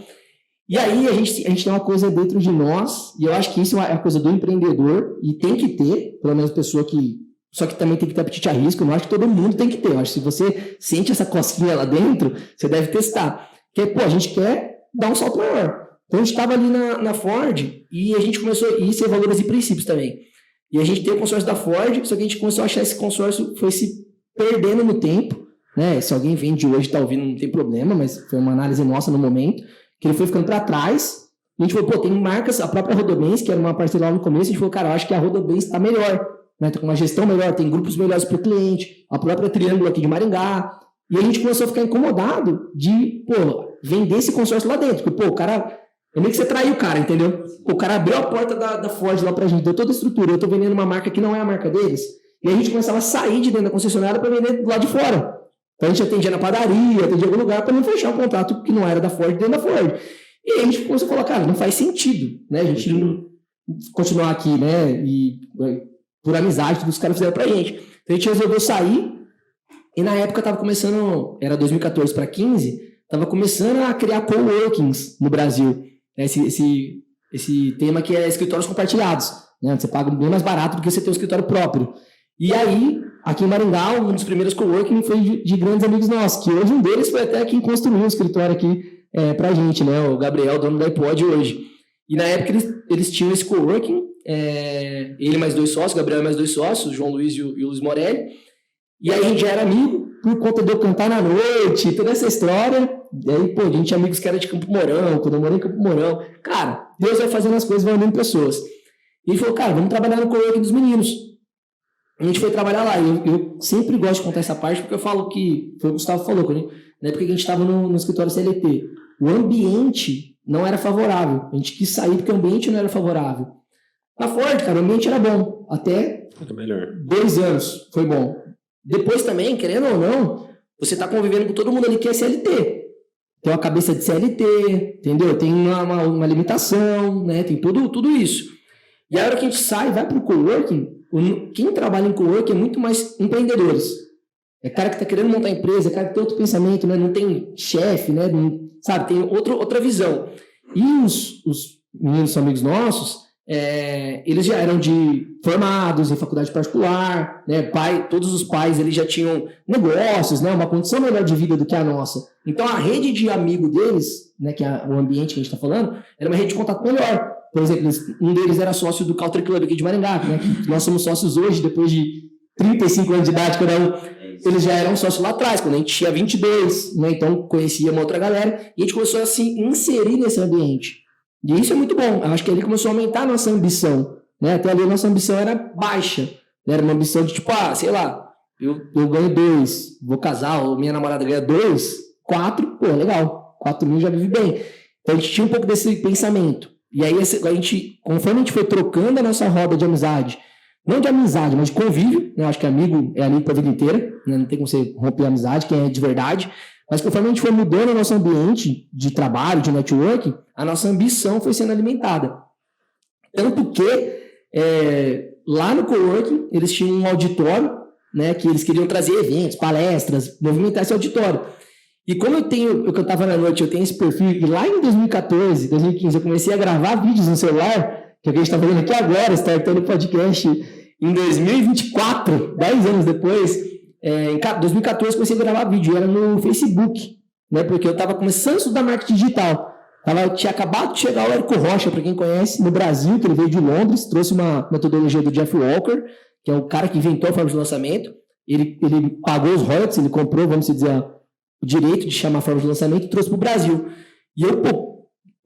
E aí a gente tem uma coisa dentro de nós, e eu acho que isso é a coisa do empreendedor, e tem que ter, pelo menos pessoa que... Só que também tem que ter apetite a risco, eu não acho que todo mundo tem que ter. Eu acho que se você sente essa cosquinha lá dentro, você deve testar. Porque, pô, a gente quer dar um salto maior. Então a gente estava ali na Ford, e a gente começou... E isso é valores e princípios também. E a gente tem o consórcio da Ford, só que a gente começou a achar esse consórcio foi se perdendo no tempo, né? Se alguém vende hoje e está ouvindo, não tem problema, mas foi uma análise nossa no momento, que ele foi ficando para trás. A gente falou, pô, tem marcas, a própria Rodobens, que era uma parceria lá no começo, a gente falou, cara, eu acho que a Rodobens está melhor, né? Tá com uma gestão melhor, tem grupos melhores para o cliente, a própria Triângulo aqui de Maringá. E a gente começou a ficar incomodado de, pô, vender esse consórcio lá dentro, porque, pô, o cara... É meio que você traiu o cara, entendeu? O cara abriu a porta da Ford lá pra gente, deu toda a estrutura, eu tô vendendo uma marca que não é a marca deles, e a gente começava a sair de dentro da concessionária para vender do lado de fora. Então a gente atendia na padaria, atendia em algum lugar para não fechar um contrato que não era da Ford dentro da Ford. E aí a gente começou a falar, cara, não faz sentido, né? A gente não continuar aqui, né? E por amizade, tudo que os caras fizeram pra gente. Então a gente resolveu sair, e na época tava começando, era 2014 para 15, tava começando a criar coworkings no Brasil. Esse tema que é escritórios compartilhados, né? Você paga bem mais barato do que você ter um escritório próprio. E aí, aqui em Maringá, um dos primeiros coworking foi de grandes amigos nossos, que hoje um deles foi até quem construiu o escritório aqui pra gente, né? O Gabriel, dono da iPod hoje. E na época eles tinham esse coworking, ele mais 2 sócios, Gabriel mais 2 sócios, o João Luiz e o Luiz Morelli. E aí a gente já era amigo, por conta de eu cantar na noite, toda essa história. E aí, pô, a gente tinha amigos que eram de Campo Mourão, quando eu morei em Campo Mourão. Cara, Deus vai fazendo as coisas, vai unindo pessoas. E ele falou, cara, vamos trabalhar no coworking dos meninos. A gente foi trabalhar lá. E eu sempre gosto de contar essa parte, porque eu falo que, foi o que o Gustavo falou, na época que a gente estava no escritório CLT, o ambiente não era favorável. A gente quis sair porque o ambiente não era favorável. Na Ford, cara, o ambiente era bom. Até 2 anos foi bom. Depois também, querendo ou não, você está convivendo com todo mundo ali que é CLT. Tem uma cabeça de CLT, entendeu? Tem uma limitação, né? Tem tudo isso. E a hora que a gente sai, vai para o coworking, quem trabalha em coworking é muito mais empreendedores. É cara que está querendo montar empresa, é cara que tem outro pensamento, né? Não tem chefe, né? Não, sabe? Tem outra visão. E os meninos são amigos nossos, eles já eram formados em faculdade particular, né? Todos os pais eles já tinham negócios, né? Uma condição melhor de vida do que a nossa. Então a rede de amigo deles, né? Que é o ambiente que a gente está falando, era uma rede de contato melhor. Por exemplo, um deles era sócio do Country Club aqui de Maringá, né? Que nós somos sócios hoje, depois de 35 anos de idade, cada um. Eles já eram sócios lá atrás, quando a gente tinha 22, né? Então conhecia uma outra galera e a gente começou a se inserir nesse ambiente. E isso é muito bom. Eu acho que ali começou a aumentar a nossa ambição, né? Até ali a nossa ambição era baixa, né? Era uma ambição de tipo, sei lá, eu ganho 2, vou casar, ou minha namorada ganha 2, 4, pô, legal, 4 mil já vive bem. Então a gente tinha um pouco desse pensamento. E aí conforme a gente foi trocando a nossa roda de amizade, não de amizade, mas de convívio, né? Eu acho que amigo é amigo para a vida inteira, né? Não tem como você romper a amizade, quem é de verdade. Mas conforme a gente foi mudando o nosso ambiente de trabalho, de networking, a nossa ambição foi sendo alimentada. Tanto que lá no coworking eles tinham um auditório, né? Que eles queriam trazer eventos, palestras, movimentar esse auditório. E como eu cantava na noite, eu tenho esse perfil, e lá em 2014, 2015, eu comecei a gravar vídeos no celular, que é o que a gente está fazendo aqui agora, startando o podcast em 2024, 10 anos depois. Em 2014 comecei a gravar vídeo, era no Facebook, né? Porque eu estava começando a estudar marketing digital. Tinha acabado de chegar o Érico Rocha, para quem conhece, no Brasil, que ele veio de Londres, trouxe uma metodologia do Jeff Walker, que é o cara que inventou a forma de lançamento. Ele pagou os royalties, ele comprou, vamos dizer, o direito de chamar a forma de lançamento e trouxe para o Brasil. E eu,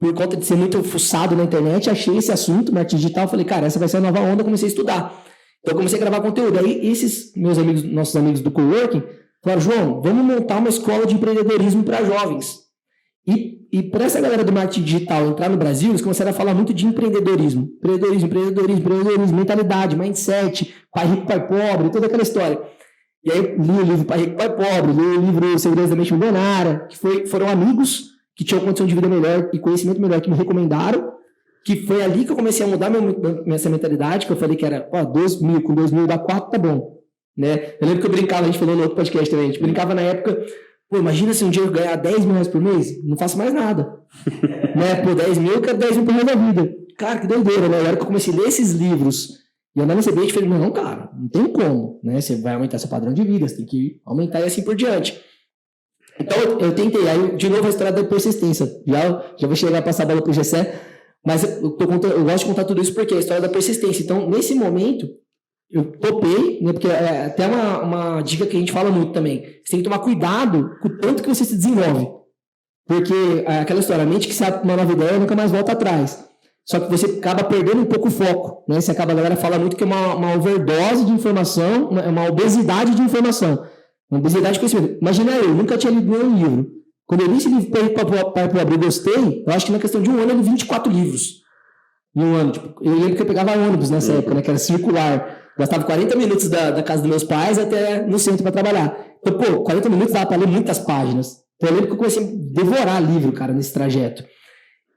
por conta de ser muito fuçado na internet, achei esse assunto, marketing digital, falei, cara, essa vai ser a nova onda, comecei a estudar. Então eu comecei a gravar conteúdo. Aí esses nossos amigos do coworking, falaram, João, vamos montar uma escola de empreendedorismo para jovens. E para essa galera do marketing digital entrar no Brasil, eles começaram a falar muito de empreendedorismo. Empreendedorismo, mentalidade, mindset, pai rico, pai pobre, toda aquela história. E aí li o livro Pai Rico, Pai Pobre, li o livro Segredos da Mente Milionária, que foram amigos que tinham condição de vida melhor e conhecimento melhor que me recomendaram, que foi ali que eu comecei a mudar minha mentalidade, que eu falei que era, 2 mil, com 2 mil dá 4, tá bom. Né? Eu lembro que eu brincava, a gente falou no outro podcast também, a gente brincava na época, imagina se um dia eu ganhar 10 mil reais por mês, não faço mais nada. Né? 10 mil, eu quero 10 mil por mês da vida. Cara, que doideira, né? Na hora que eu comecei a ler esses livros, e andar nesse ambiente, eu falei, não, cara, não tem como, né? Você vai aumentar seu padrão de vida, você tem que aumentar e assim por diante. Então, eu tentei, aí, de novo, a história da persistência. Já vou chegar a passar a bola pro Gessé, mas eu gosto de contar tudo isso porque é a história da persistência. Então, nesse momento, eu topei, né? Porque é até uma dica que a gente fala muito também. Você tem que tomar cuidado com o tanto que você se desenvolve. Porque aquela história, a mente que sabe uma nova ideia nunca mais volta atrás. Só que você acaba perdendo um pouco o foco, né? A galera fala muito que é uma overdose de informação, uma obesidade de informação, uma obesidade de conhecimento. Imagina eu nunca tinha lido nenhum livro. Quando eu li esse livro Pai Pobre e gostei, eu acho que na questão de um ano eu li 24 livros. Em um ano. Tipo, eu lembro que eu pegava ônibus nessa época, né? Que era circular. Gastava 40 minutos da casa dos meus pais até no centro para trabalhar. Então, 40 minutos dava para ler muitas páginas. Então, eu lembro que eu comecei a devorar livro, cara, nesse trajeto.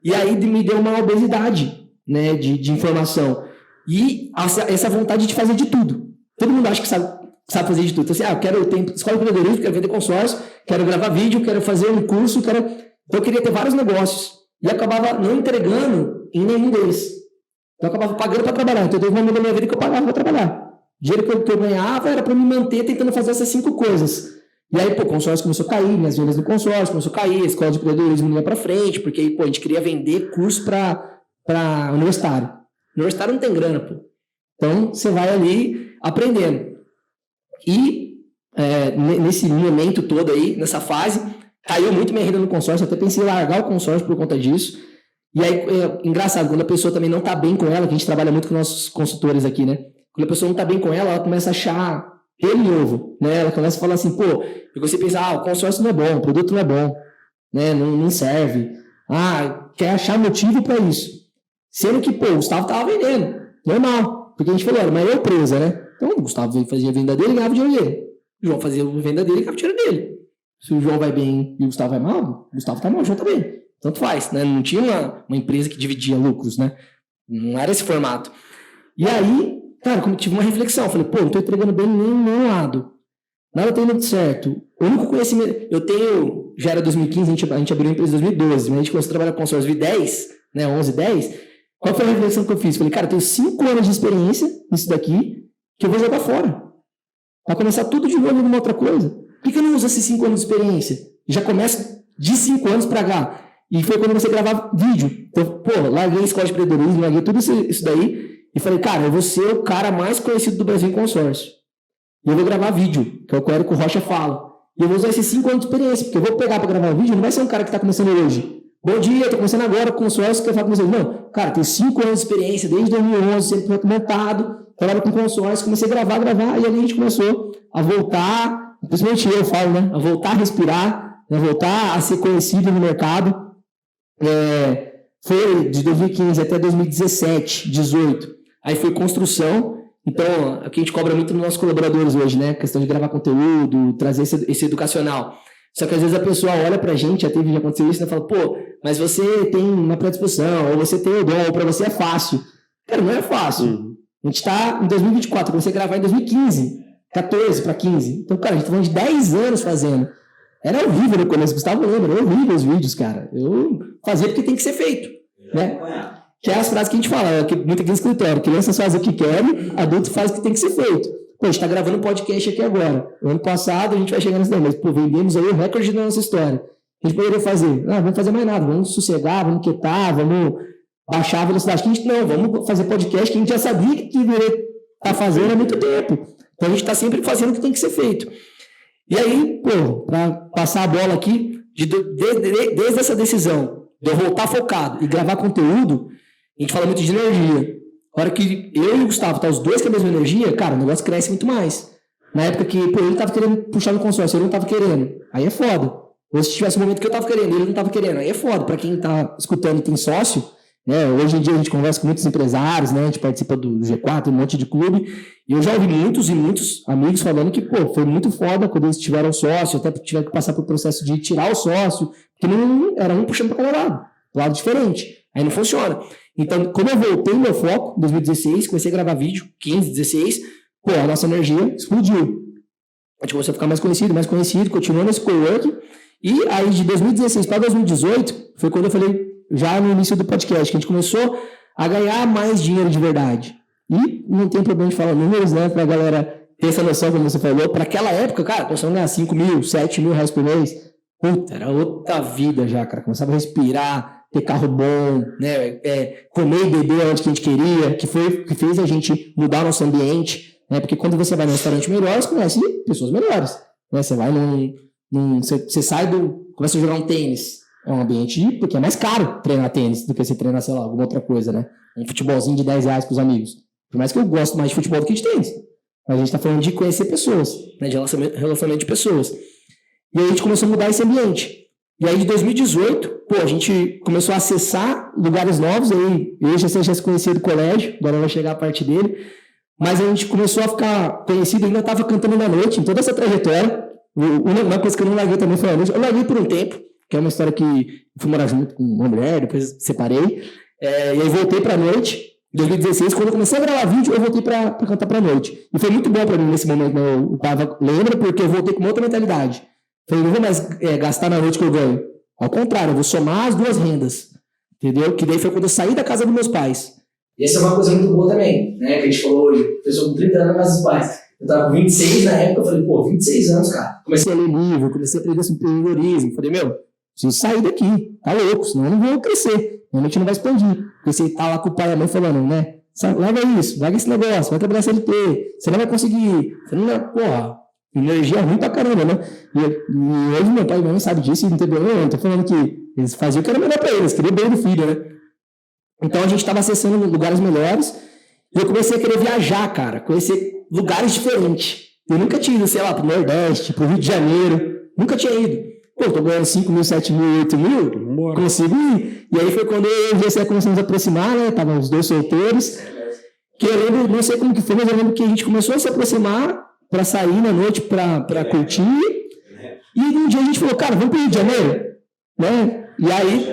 E aí me deu uma obesidade, né, de informação. E essa vontade de fazer de tudo. Todo mundo acha que sabe fazer de tudo. Então, assim, eu quero ter escola de empreendedorismo, quero vender consórcio, quero gravar vídeo, quero fazer um curso, Então eu queria ter vários negócios. E acabava não entregando em nenhum deles. Então eu acabava pagando para trabalhar. Então teve um momento da minha vida que eu pagava para trabalhar. O dinheiro que eu ganhava era para me manter tentando fazer essas 5 coisas. E aí, o consórcio começou a cair, minhas vendas no consórcio começou a cair, a escola de empreendedorismo não ia para frente, porque aí, a gente queria vender curso para universitário. Universitário não tem grana, Então, você vai ali aprendendo. E nesse momento todo aí, nessa fase, caiu muito minha renda no consórcio, até pensei em largar o consórcio por conta disso. E aí, engraçado, quando a pessoa também não tá bem com ela, que a gente trabalha muito com nossos consultores aqui, né? Quando a pessoa não tá bem com ela começa a achar ele novo, né? Ela começa a falar assim, pô, e você pensa, o consórcio não é bom, o produto não é bom, né? Não serve. Quer achar motivo para isso. Sendo que, o Gustavo tava vendendo, normal. Porque a gente falou, mas eu presa, né? Então o Gustavo fazia a venda dele e ganhava o dinheiro dele. O João fazia a venda dele e ganhava o dinheiro dele. Se o João vai bem e o Gustavo vai mal, o Gustavo tá mal, o João tá bem. Tanto faz, né? Não tinha uma empresa que dividia lucros, né? Não era esse formato. E aí, cara, como tive uma reflexão, eu falei, não tô entregando bem nenhum lado. Nada tá indo certo. O único conhecimento... Eu tenho... Já era 2015, a gente abriu a empresa em 2012, mas a gente começou a trabalhar com consórcio em 2010, né? 11, 10. Qual foi a reflexão que eu fiz? Falei, cara, eu tenho 5 anos de experiência nisso daqui que eu vou jogar fora. Pra começar tudo de novo em uma outra coisa. Por que eu não uso esses 5 anos de experiência? Já começa de 5 anos pra cá. E foi quando você gravava vídeo. Então, larguei a escola de empreendedorismo, larguei tudo isso daí. E falei, cara, eu vou ser o cara mais conhecido do Brasil em consórcio. E eu vou gravar vídeo, que é o que o Érico Rocha fala. E eu vou usar esses 5 anos de experiência, porque eu vou pegar para gravar vídeo, não vai ser um cara que está começando hoje. Bom dia, estou começando agora com consórcio, que eu falo com vocês. Não, cara, tenho 5 anos de experiência, desde 2011, sempre montado, trabalho com consórcio, comecei a gravar, e ali a gente começou a voltar, principalmente eu falo, né? A voltar a respirar, a voltar a ser conhecido no mercado. Foi de 2015 até 2017, 18. Aí foi construção. Então, o que a gente cobra muito nos nossos colaboradores hoje, né? A questão de gravar conteúdo, trazer esse educacional. Só que às vezes a pessoa olha pra gente, já aconteceu isso, né? Fala, mas você tem uma predisposição, ou você tem o dom, ou pra você é fácil. Cara, não é fácil. A gente tá em 2024, eu comecei a gravar em 2015, 14 para 15. Então, cara, a gente tá falando de 10 anos fazendo. Era horrível no começo, Gustavo lembra, era horrível os vídeos, cara. Eu fazia porque tem que ser feito, né? Que é as frases que a gente fala, muito aqui no escritório, crianças fazem o que querem, adulto faz o que tem que ser feito. A gente tá gravando um podcast aqui agora. No ano passado a gente vai chegar nesse daí, mas, vendemos aí o recorde da nossa história. A gente poderia fazer, vamos fazer mais nada, vamos sossegar, vamos quietar, vamos baixar a velocidade. Vamos fazer podcast que a gente já sabia que deveria estar fazendo há muito tempo. Então a gente está sempre fazendo o que tem que ser feito. E aí, para passar a bola aqui, desde essa decisão de eu voltar focado e gravar conteúdo, a gente fala muito de energia. A hora que eu e o Gustavo os dois com a mesma energia, cara, o negócio cresce muito mais. Na época que ele estava querendo puxar no consórcio, eu não estava querendo. Aí é foda. Ou se tivesse um momento que eu estava querendo, ele não estava querendo. Aí é foda. Para quem está escutando e tem sócio, né? Hoje em dia a gente conversa com muitos empresários, né? A gente participa do G4, um monte de clube. E eu já ouvi muitos e muitos amigos falando que, foi muito foda quando eles tiveram sócio, até tiveram que passar pelo processo de tirar o sócio, porque não era um puxando para cada lado diferente. Aí não funciona. Então, como eu voltei meu foco em 2016, comecei a gravar vídeo, 15, 16, a nossa energia explodiu. A gente começou a ficar mais conhecido, continuou nesse coworking. E aí, de 2016 para 2018, foi quando eu falei, já no início do podcast, que a gente começou a ganhar mais dinheiro de verdade. E não tem problema de falar números, né, pra galera ter essa noção, como você falou. Para aquela época, cara, começamos a ganhar 5 mil, 7 mil reais por mês. Puta, era outra vida já, cara. Começava a respirar, ter carro bom, né, comer e beber onde que a gente queria, que fez a gente mudar o nosso ambiente, né, porque quando você vai num restaurante melhor, você conhece pessoas melhores, né, você vai você sai começa a jogar um tênis, é um ambiente, porque é mais caro treinar tênis do que você treinar, sei lá, alguma outra coisa, né, um futebolzinho de 10 reais pros amigos, por mais que eu gosto mais de futebol do que de tênis, mas a gente tá falando de conhecer pessoas, né, de relacionamento de pessoas, e aí a gente começou a mudar esse ambiente. E aí, de 2018, a gente começou a acessar lugares novos. Aí, eu já se conhecia do colégio, agora vai chegar a parte dele. Mas a gente começou a ficar conhecido, ainda estava cantando na noite, em toda essa trajetória. Uma coisa que eu não larguei também foi a noite. Eu larguei por um tempo, que é uma história que eu fui morar junto com uma mulher, depois separei. E aí, voltei para a noite. Em 2016, quando eu comecei a gravar vídeo, eu voltei para cantar para a noite. E foi muito bom para mim nesse momento, né? O Pava lembra, porque eu voltei com uma outra mentalidade. Falei, não vou mais gastar na noite que eu ganho. Ao contrário, eu vou somar as duas rendas. Entendeu? Que daí foi quando eu saí da casa dos meus pais. E essa é uma coisa muito boa também, né? Que a gente falou hoje. Pessoa com 30 anos na casa dos pais. Eu tava com 26 na época, eu falei, 26 anos, cara. Comecei a ler livro, comecei a aprender sobre empreendedorismo. Falei, preciso sair daqui. Tá louco, senão eu não vou crescer. Realmente não vai expandir. Porque você tá lá com o pai e a mãe falando, né? Larga isso, larga esse negócio, vai trabalhar CLT. Você não vai conseguir. Você não vai, energia ruim pra caramba, né? E hoje meu pai e minha mãe sabem disso e não tem problema, eu tô falando que eles faziam o que era melhor pra eles, queriam bem do filho, né? Então a gente tava acessando lugares melhores e eu comecei a querer viajar, cara, conhecer lugares diferentes. Eu nunca tinha ido, sei lá, pro Nordeste, pro Rio de Janeiro, nunca tinha ido. Pô, tô ganhando 5 mil, 7 mil, 8 mil, consigo ir. E aí foi quando eu e você começamos a aproximar, né? Estavam os dois solteiros. Que eu lembro, não sei como que foi, mas eu lembro que a gente começou a se aproximar para sair na noite, para curtir. E um dia a gente falou, cara, vamos pro Rio de Janeiro? Né? E aí,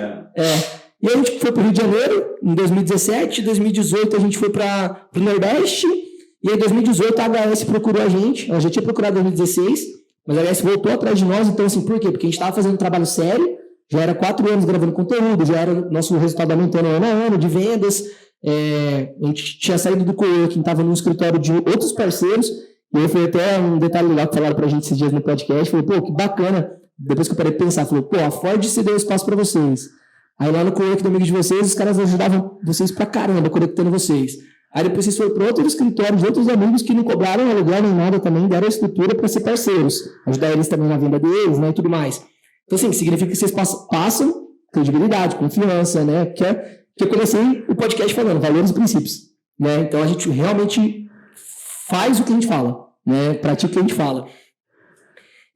e aí a gente foi pro Rio de Janeiro em 2017, 2018 a gente foi para o Nordeste. E aí em 2018 a HS procurou a gente, ela já tinha procurado em 2016. Mas a HS voltou atrás de nós, então assim, por quê? Porque a gente estava fazendo um trabalho sério, já era 4 anos gravando conteúdo, já era nosso resultado aumentando ano a ano de vendas, a gente tinha saído do coworking, estava num escritório de outros parceiros, e aí foi até um detalhe legal que falaram pra gente esses dias no podcast, falei, pô, que bacana, depois que eu parei de pensar, falou, pô, a Ford cedeu espaço para vocês, aí lá no coworking do amigo de vocês, os caras ajudavam vocês pra caramba, conectando vocês. Aí depois vocês foram para outro escritório de outros amigos que não cobraram aluguel nem nada também, deram a estrutura para ser parceiros, ajudar eles também na venda deles, né, e tudo mais. Então, assim, significa que vocês passam credibilidade, confiança, né, que eu comecei o podcast falando, valores e princípios, né, então a gente realmente faz o que a gente fala, né, pratica o que a gente fala.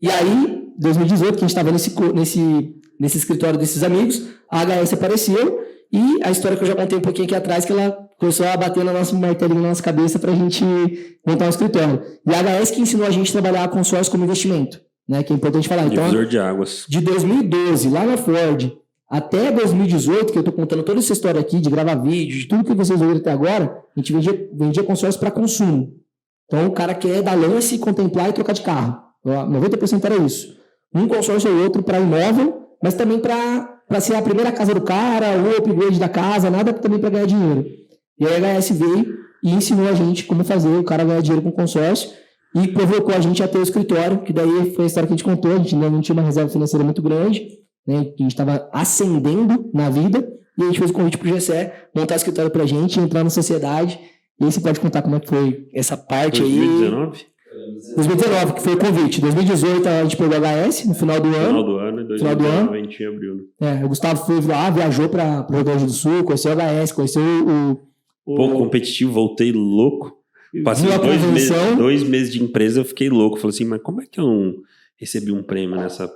E aí, 2018, que a gente estava nesse escritório desses amigos, a HS apareceu, e a história que eu já contei um pouquinho aqui atrás, que ela começou a bater no nosso martelinho na nossa cabeça para a gente montar um escritório. E a HS que ensinou a gente a trabalhar consórcio como investimento, né? Que é importante falar. Então, divisor de águas. De 2012, lá na Ford, até 2018, que eu estou contando toda essa história aqui, de gravar vídeo, de tudo que vocês ouviram até agora, a gente vendia consórcio para consumo. Então, o cara quer dar lance, contemplar e trocar de carro. 90% era isso. Um consórcio ou outro para imóvel, mas também para ser a primeira casa do cara, ou o upgrade da casa, nada também para ganhar dinheiro. E aí a HS veio e ensinou a gente como fazer o cara ganhar dinheiro com consórcio e provocou a gente a ter o escritório, que daí foi a história que a gente contou, a gente ainda não tinha uma reserva financeira muito grande, né? A gente estava ascendendo na vida e a gente fez o convite para o GCE montar o escritório para a gente, entrar na sociedade. E aí você pode contar como é que foi essa parte 2019? aí. 2019, que foi o convite. 2018 a gente pegou a HS no final do ano. Final do ano, e 2019 a gente abriu. O Gustavo foi lá, viajou para o Rio Grande do Sul, conheceu a HS, conheceu Pouco competitivo, voltei louco. Passei 2 meses de empresa, eu fiquei louco. Falei assim, mas como é que eu não recebi um prêmio nessa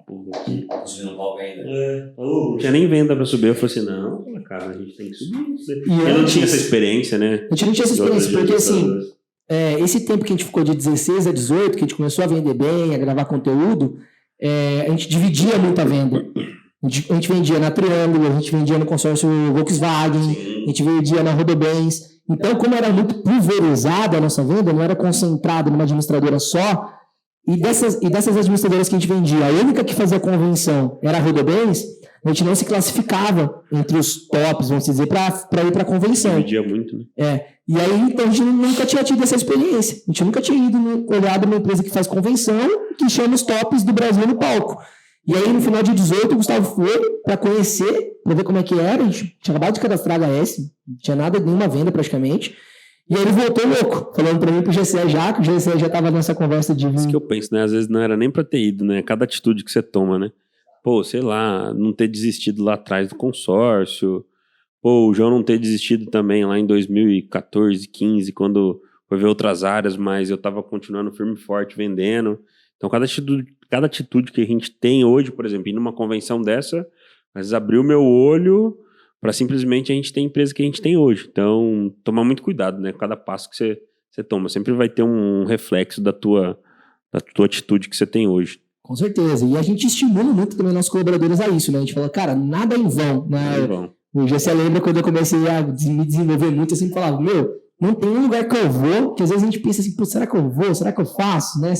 porra aqui? Subindo no palco ainda. Não tinha nem venda pra subir. Eu falei assim, não, cara, a gente tem que subir. Eu não tinha essa experiência, né? A gente não tinha essa experiência, porque assim, esse tempo que a gente ficou de 16 a 18, que a gente começou a vender bem, a gravar conteúdo, a gente dividia muito a venda. A gente vendia na Triângulo, a gente vendia no consórcio Volkswagen, a gente vendia na Rodobens. Então, como era muito pulverizada a nossa venda, não era concentrada numa administradora só, e dessas administradoras que a gente vendia, a única que fazia convenção era a Rodobens, a gente não se classificava entre os tops, vamos dizer, para ir para a convenção. Vendia muito, né? E aí, então, a gente nunca tinha tido essa experiência. A gente nunca tinha olhado uma empresa que faz convenção, que chama os tops do Brasil no palco. E aí, no final de 18, o Gustavo foi para conhecer, para ver como é que era. A gente tinha acabado de cadastrar a HS, não tinha nada, nenhuma venda praticamente. E aí ele voltou louco, falando para mim pro GCE já, que o GCE já estava nessa conversa de... Isso que eu penso, né? Às vezes não era nem para ter ido, né? Cada atitude que você toma, né? Pô, sei lá, não ter desistido lá atrás do consórcio. Pô, o João não ter desistido também lá em 2014, 15, quando foi ver outras áreas, mas eu tava continuando firme e forte vendendo. Então, cada atitude que a gente tem hoje, por exemplo, ir numa convenção dessa, mas abriu meu olho para simplesmente a gente ter a empresa que a gente tem hoje. Então, tomar muito cuidado, né? Cada passo que você toma. Sempre vai ter um reflexo da tua atitude que você tem hoje. Com certeza. E a gente estimula muito também nossos colaboradores a isso, né? A gente fala, cara, nada é em vão. Né? Nada é em vão. O GC lembra quando eu comecei a me desenvolver muito, eu sempre falava, não tem um lugar que eu vou, que às vezes a gente pensa assim, pô, será que eu vou? Será que eu faço? Né?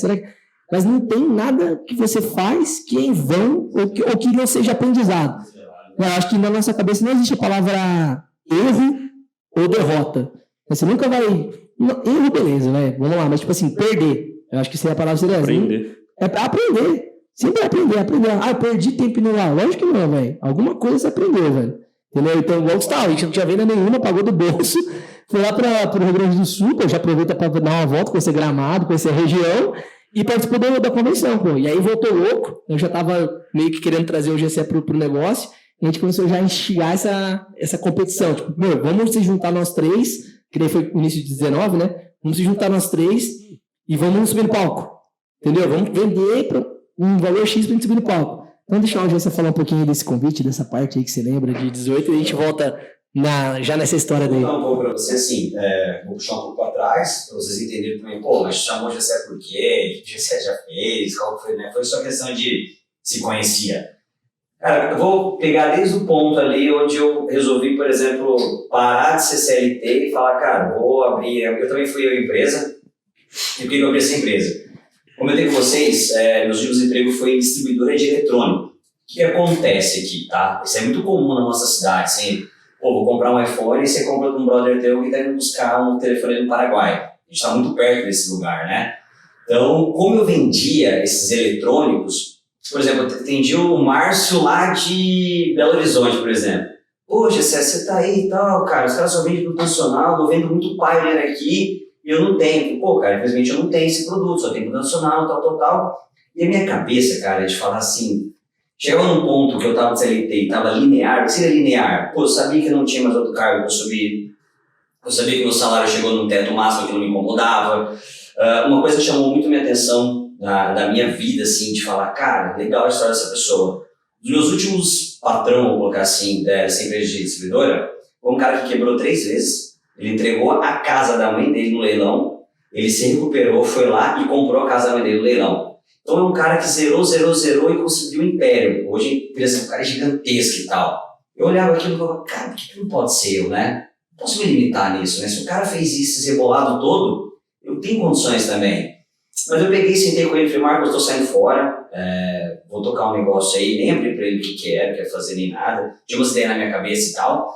Mas não tem nada que você faz que é em vão ou que não seja aprendizado. Eu acho que na nossa cabeça não existe a palavra erro ou derrota. Você nunca vai... Erro, beleza, né? Vamos lá, mas tipo assim, perder. Eu acho que seria a palavra seria aprender. É pra aprender. Sempre aprender. Ah, eu perdi tempo indo lá. Lógico que não, velho. Alguma coisa você aprendeu, velho. Entendeu? Então, igual que a gente não tinha venda nenhuma, pagou do bolso. Foi lá para o Rio Grande do Sul, que eu já aproveita para dar uma volta, conhecer Gramado, conhecer a região. e participou da convenção, pô. E aí voltou louco, eu já tava meio que querendo trazer o GCE pro negócio, e a gente começou já a instigar essa competição. Tipo, meu, vamos se juntar nós três, que daí foi o início de 19, né? Vamos se juntar nós três e vamos subir no palco. Entendeu? Vamos vender para um valor X pra gente subir no palco. Então deixa eu já falar um pouquinho desse convite, dessa parte aí que você lembra, de 18, e a gente volta já nessa história daí. Vou contar um pouco para você, assim, vou puxar um pouco para trás, para vocês entenderem também, pô, mas chamou o GCE por quê? O que o GCE já fez? Qual foi, né? Foi só questão de se conhecia. Cara, eu vou pegar desde o ponto ali onde eu resolvi, por exemplo, parar de ser CLT e falar, cara, vou abrir... Eu também fui a empresa, e por que eu abri essa empresa? Comentei com vocês, meus últimos empregos foi em distribuidora de eletrônico. O que acontece aqui, tá? Isso é muito comum na nossa cidade, assim, pô, vou comprar um iPhone e você compra de um brother teu que tá indo buscar um telefone no Paraguai. A gente tá muito perto desse lugar, né? Então, como eu vendia esses eletrônicos, por exemplo, eu atendi o Márcio lá de Belo Horizonte, por exemplo. Poxa, você tá aí e tal, cara, os caras só vendem produto nacional, eu vendo muito Pioneer aqui, e eu não tenho. Pô, cara, infelizmente eu não tenho esse produto, só tenho produto nacional, tal. E a minha cabeça, cara, é de falar assim, chegava num ponto que eu tava de CLT e tava linear, o que seria linear? Pô, eu sabia que não tinha mais outro cargo pra subir, eu sabia que meu salário chegou num teto máximo que não me incomodava. Uma coisa que chamou muito minha atenção da minha vida, assim, de falar, cara, legal a história dessa pessoa. Dos meus últimos patrão, vou colocar assim, dessa empresa de distribuidora, foi um cara que quebrou 3 vezes. Ele entregou a casa da mãe dele no leilão, ele se recuperou, foi lá e comprou a casa da mãe dele no leilão. Então é um cara que zerou e conseguiu um império. Hoje a empresa, um cara é gigantesco e tal. Eu olhava aquilo e falava, cara, por que não pode ser eu, né? Não posso me limitar nisso, né? Se o cara fez isso, esse rebolado todo, eu tenho condições também. Mas eu peguei e sentei com ele e falei, Marcos, eu estou saindo fora, vou tocar um negócio aí, nem abri para ele o que quer fazer nem nada, tinha umas ideias na minha cabeça e tal.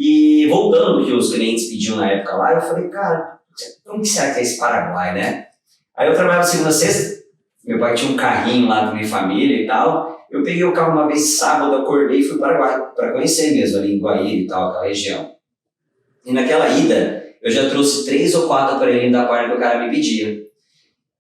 E voltando ao que os clientes pediam na época lá, eu falei, cara, como que será que é esse Paraguai, né? Aí eu trabalhava segunda a sexta, meu pai tinha um carrinho lá da minha família e tal, eu peguei o carro uma vez sábado, acordei e fui para o Paraguai, para conhecer mesmo ali em Guaíra e tal, aquela região. E naquela ida, eu já trouxe 3 ou 4 aparelhos da parte que o cara me pedia.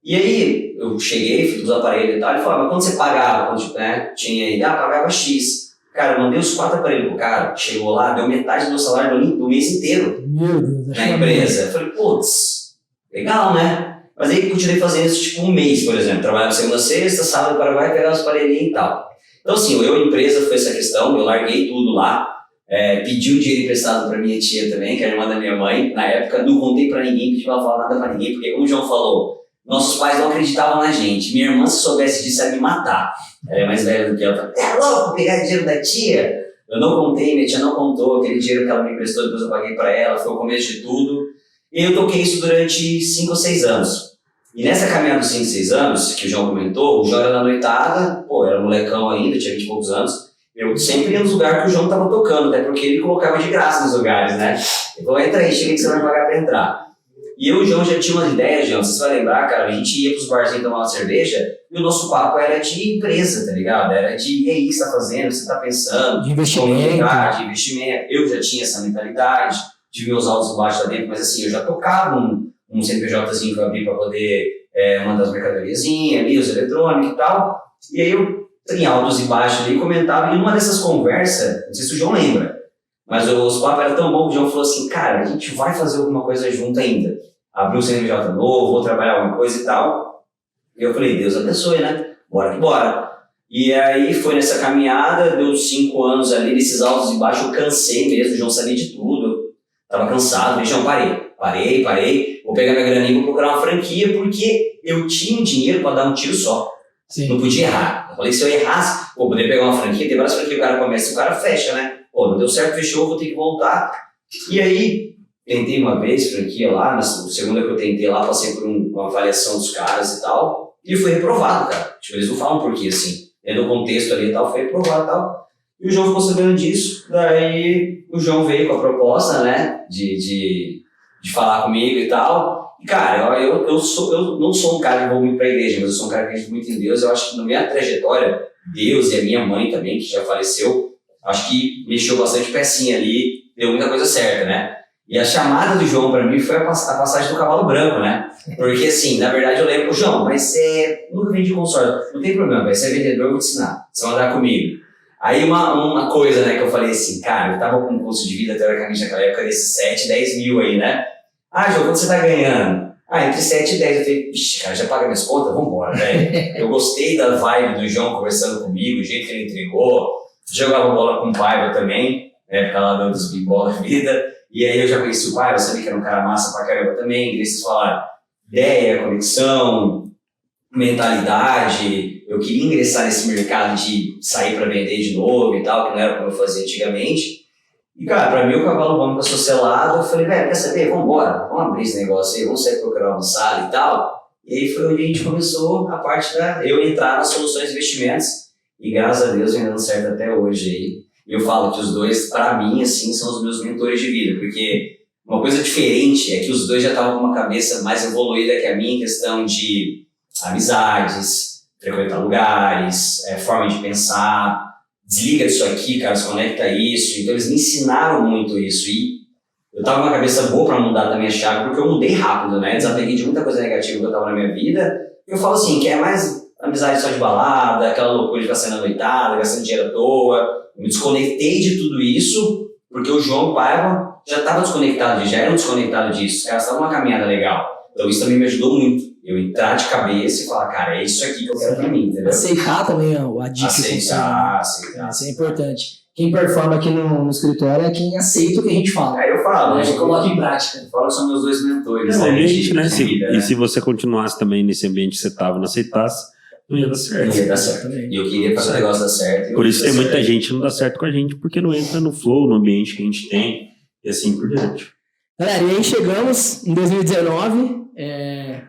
E aí, eu cheguei, fiz os aparelhos e tal, ele falou, mas quando você pagava? Quando, né, tinha aí, pagava X. Cara, eu mandei os 4 aparelhos pro cara, chegou lá, deu metade do meu salário do mês inteiro. Meu Deus, na empresa. Eu falei, putz, legal, né? Mas aí continuei fazendo isso tipo um mês, por exemplo. Trabalhava segunda a sexta, sábado no Paraguai, pegava os aparelhinhos e tal. Então assim, eu empresa foi essa questão, eu larguei tudo lá, pedi o dinheiro emprestado pra minha tia também, que era irmã da minha mãe. Na época, não contei pra ninguém, pedi pra ela falar nada pra ninguém, porque como o João falou, nossos pais não acreditavam na gente. Minha irmã, se soubesse disso, ia me matar. Ela é mais velha do que eu. É louco pegar dinheiro da tia? Eu não contei, minha tia não contou. Aquele dinheiro que ela me emprestou, depois eu paguei pra ela. Foi o começo de tudo. E eu toquei isso durante 5 ou 6 anos. E nessa caminhada dos 5, 6 anos, que o João comentou, o João era na noitada, pô, era molecão ainda, tinha 20 e poucos anos. Eu sempre ia nos lugares que o João tava tocando, até porque ele colocava de graça nos lugares, né? Ele falou, entra aí, chega que você vai pagar pra entrar. E eu e o João já tinha uma ideia, João, você vai lembrar, cara, a gente ia pros barzinhos tomar uma cerveja e o nosso papo era de empresa, tá ligado? Era de, e aí, o que você tá fazendo, o que você tá pensando? De investimento. De investimento. Eu já tinha essa mentalidade, tive meus altos e baixos lá dentro, mas assim, eu já tocava um CNPJzinho que eu abri pra poder mandar as mercadoriazinhas ali, os eletrônicos e tal. E aí eu, em altos e baixos ali, comentava, e numa dessas conversas, não sei se o João lembra, mas os papos eram tão bons que o João falou assim, cara, a gente vai fazer alguma coisa junto ainda. Abriu um CNPJ novo, vou trabalhar alguma coisa e tal. E eu falei, Deus abençoe, né? Bora que bora. E aí foi nessa caminhada, deu 5 anos ali, nesses altos e baixos, eu cansei mesmo, o João sabia de tudo. Eu tava cansado, falei, João, parei. Vou pegar minha graninha e vou procurar uma franquia, porque eu tinha dinheiro para dar um tiro só. Sim. Não podia errar. Eu falei, se eu errasse, vou poder pegar uma franquia, tem várias franquias que o cara começa e o cara fecha, né? Pô, não deu certo, fechou, vou ter que voltar. E aí, tentei uma vez, franquia lá, na segunda que eu tentei lá, passei por uma avaliação dos caras e tal, e fui reprovado, cara. Tipo, eles não falam por quê, assim. Dentro do contexto ali e tal, foi reprovado e tal. E o João ficou sabendo disso, daí o João veio com a proposta, né, de falar comigo e tal. E, cara, eu não sou um cara que vou muito pra igreja, mas eu sou um cara que acredita muito em Deus. Eu acho que na minha trajetória, Deus e a minha mãe também, que já faleceu, acho que mexeu bastante pecinha ali, deu muita coisa certa, né? E a chamada do João pra mim foi a passagem do cavalo branco, né? Porque assim, na verdade eu lembro, João, mas você nunca vendi consórcio, não tem problema, vai ser vendedor, eu vou te ensinar, você vai andar comigo. Aí uma coisa, né, que eu falei assim, cara, eu tava com um custo de vida, teoricamente naquela época, desses 7, 10 mil aí, né? Ah, João, quanto você tá ganhando? Entre 7 e 10. Eu falei, vixe, cara, já paga minhas contas? Vambora, velho. Eu gostei da vibe do João conversando comigo, o jeito que ele entregou. Jogava bola com o Paiva também, na época lá dos Big Bola da vida. E aí eu já conheci o Paiva, eu sabia que era um cara massa pra caramba também. E vocês falaram ideia, conexão, mentalidade. Eu queria ingressar nesse mercado de sair pra vender de novo e tal, que não era como eu fazia antigamente. E, cara, pra mim o cavalo bom passou selado, eu falei, velho, quer saber? Vambora, vamos abrir esse negócio aí, vamos sair procurar uma sala e tal. E aí foi onde a gente começou a parte eu entrar nas soluções de investimentos, e graças a Deus vem dando certo até hoje aí. E eu falo que os dois, pra mim, assim, são os meus mentores de vida, porque uma coisa diferente é que os dois já estavam com uma cabeça mais evoluída que a minha em questão de amizades, frequentar lugares, forma de pensar. Desliga disso aqui, cara, se conecta a isso. Então eles me ensinaram muito isso. E eu tava com uma cabeça boa pra mudar também a chave, porque eu mudei rápido, né? Desapeguei de muita coisa negativa que eu tava na minha vida. E eu falo assim, que é mais amizade só de balada, aquela loucura de ficar saindo à noitada, gastando dinheiro à toa. Eu me desconectei de tudo isso, porque o João Paiva já tava desconectado, já era um desconectado disso. Os caras estavam numa caminhada legal. Então isso também me ajudou muito. Eu entrar de cabeça e falar, cara, é isso aqui que eu quero pra mim, entendeu? Aceitar também a dica. Aceitar. Isso é importante. Quem performa aqui no escritório é quem aceita o que a gente fala. Aí eu falo, a gente coloca em prática. Eu falo que são meus dois mentores. E se você continuasse também nesse ambiente que você estava, não aceitasse, não ia dar certo. Não ia dar certo. E eu queria fazer o negócio dar certo. Por isso tem muita gente que não dá certo com a gente, porque não entra no flow, no ambiente que a gente tem, e assim por diante. Galera, e aí chegamos em 2019,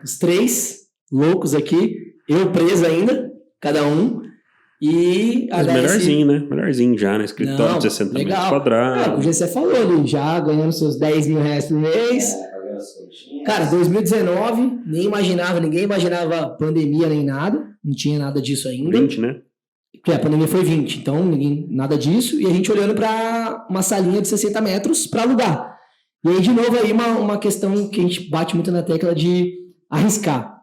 os três loucos aqui, eu preso ainda, cada um. E mas melhorzinho, né? Melhorzinho já, né? Escritório de 60 metros quadrados. O GC falou ali, já ganhando seus 10 mil reais por mês. Cara, 2019, ninguém imaginava pandemia nem nada, não tinha nada disso ainda. 20, né? Porque a pandemia foi 20, então nada disso. E a gente olhando para uma salinha de 60 metros para alugar. E aí, de novo, aí uma questão que a gente bate muito na tecla de arriscar.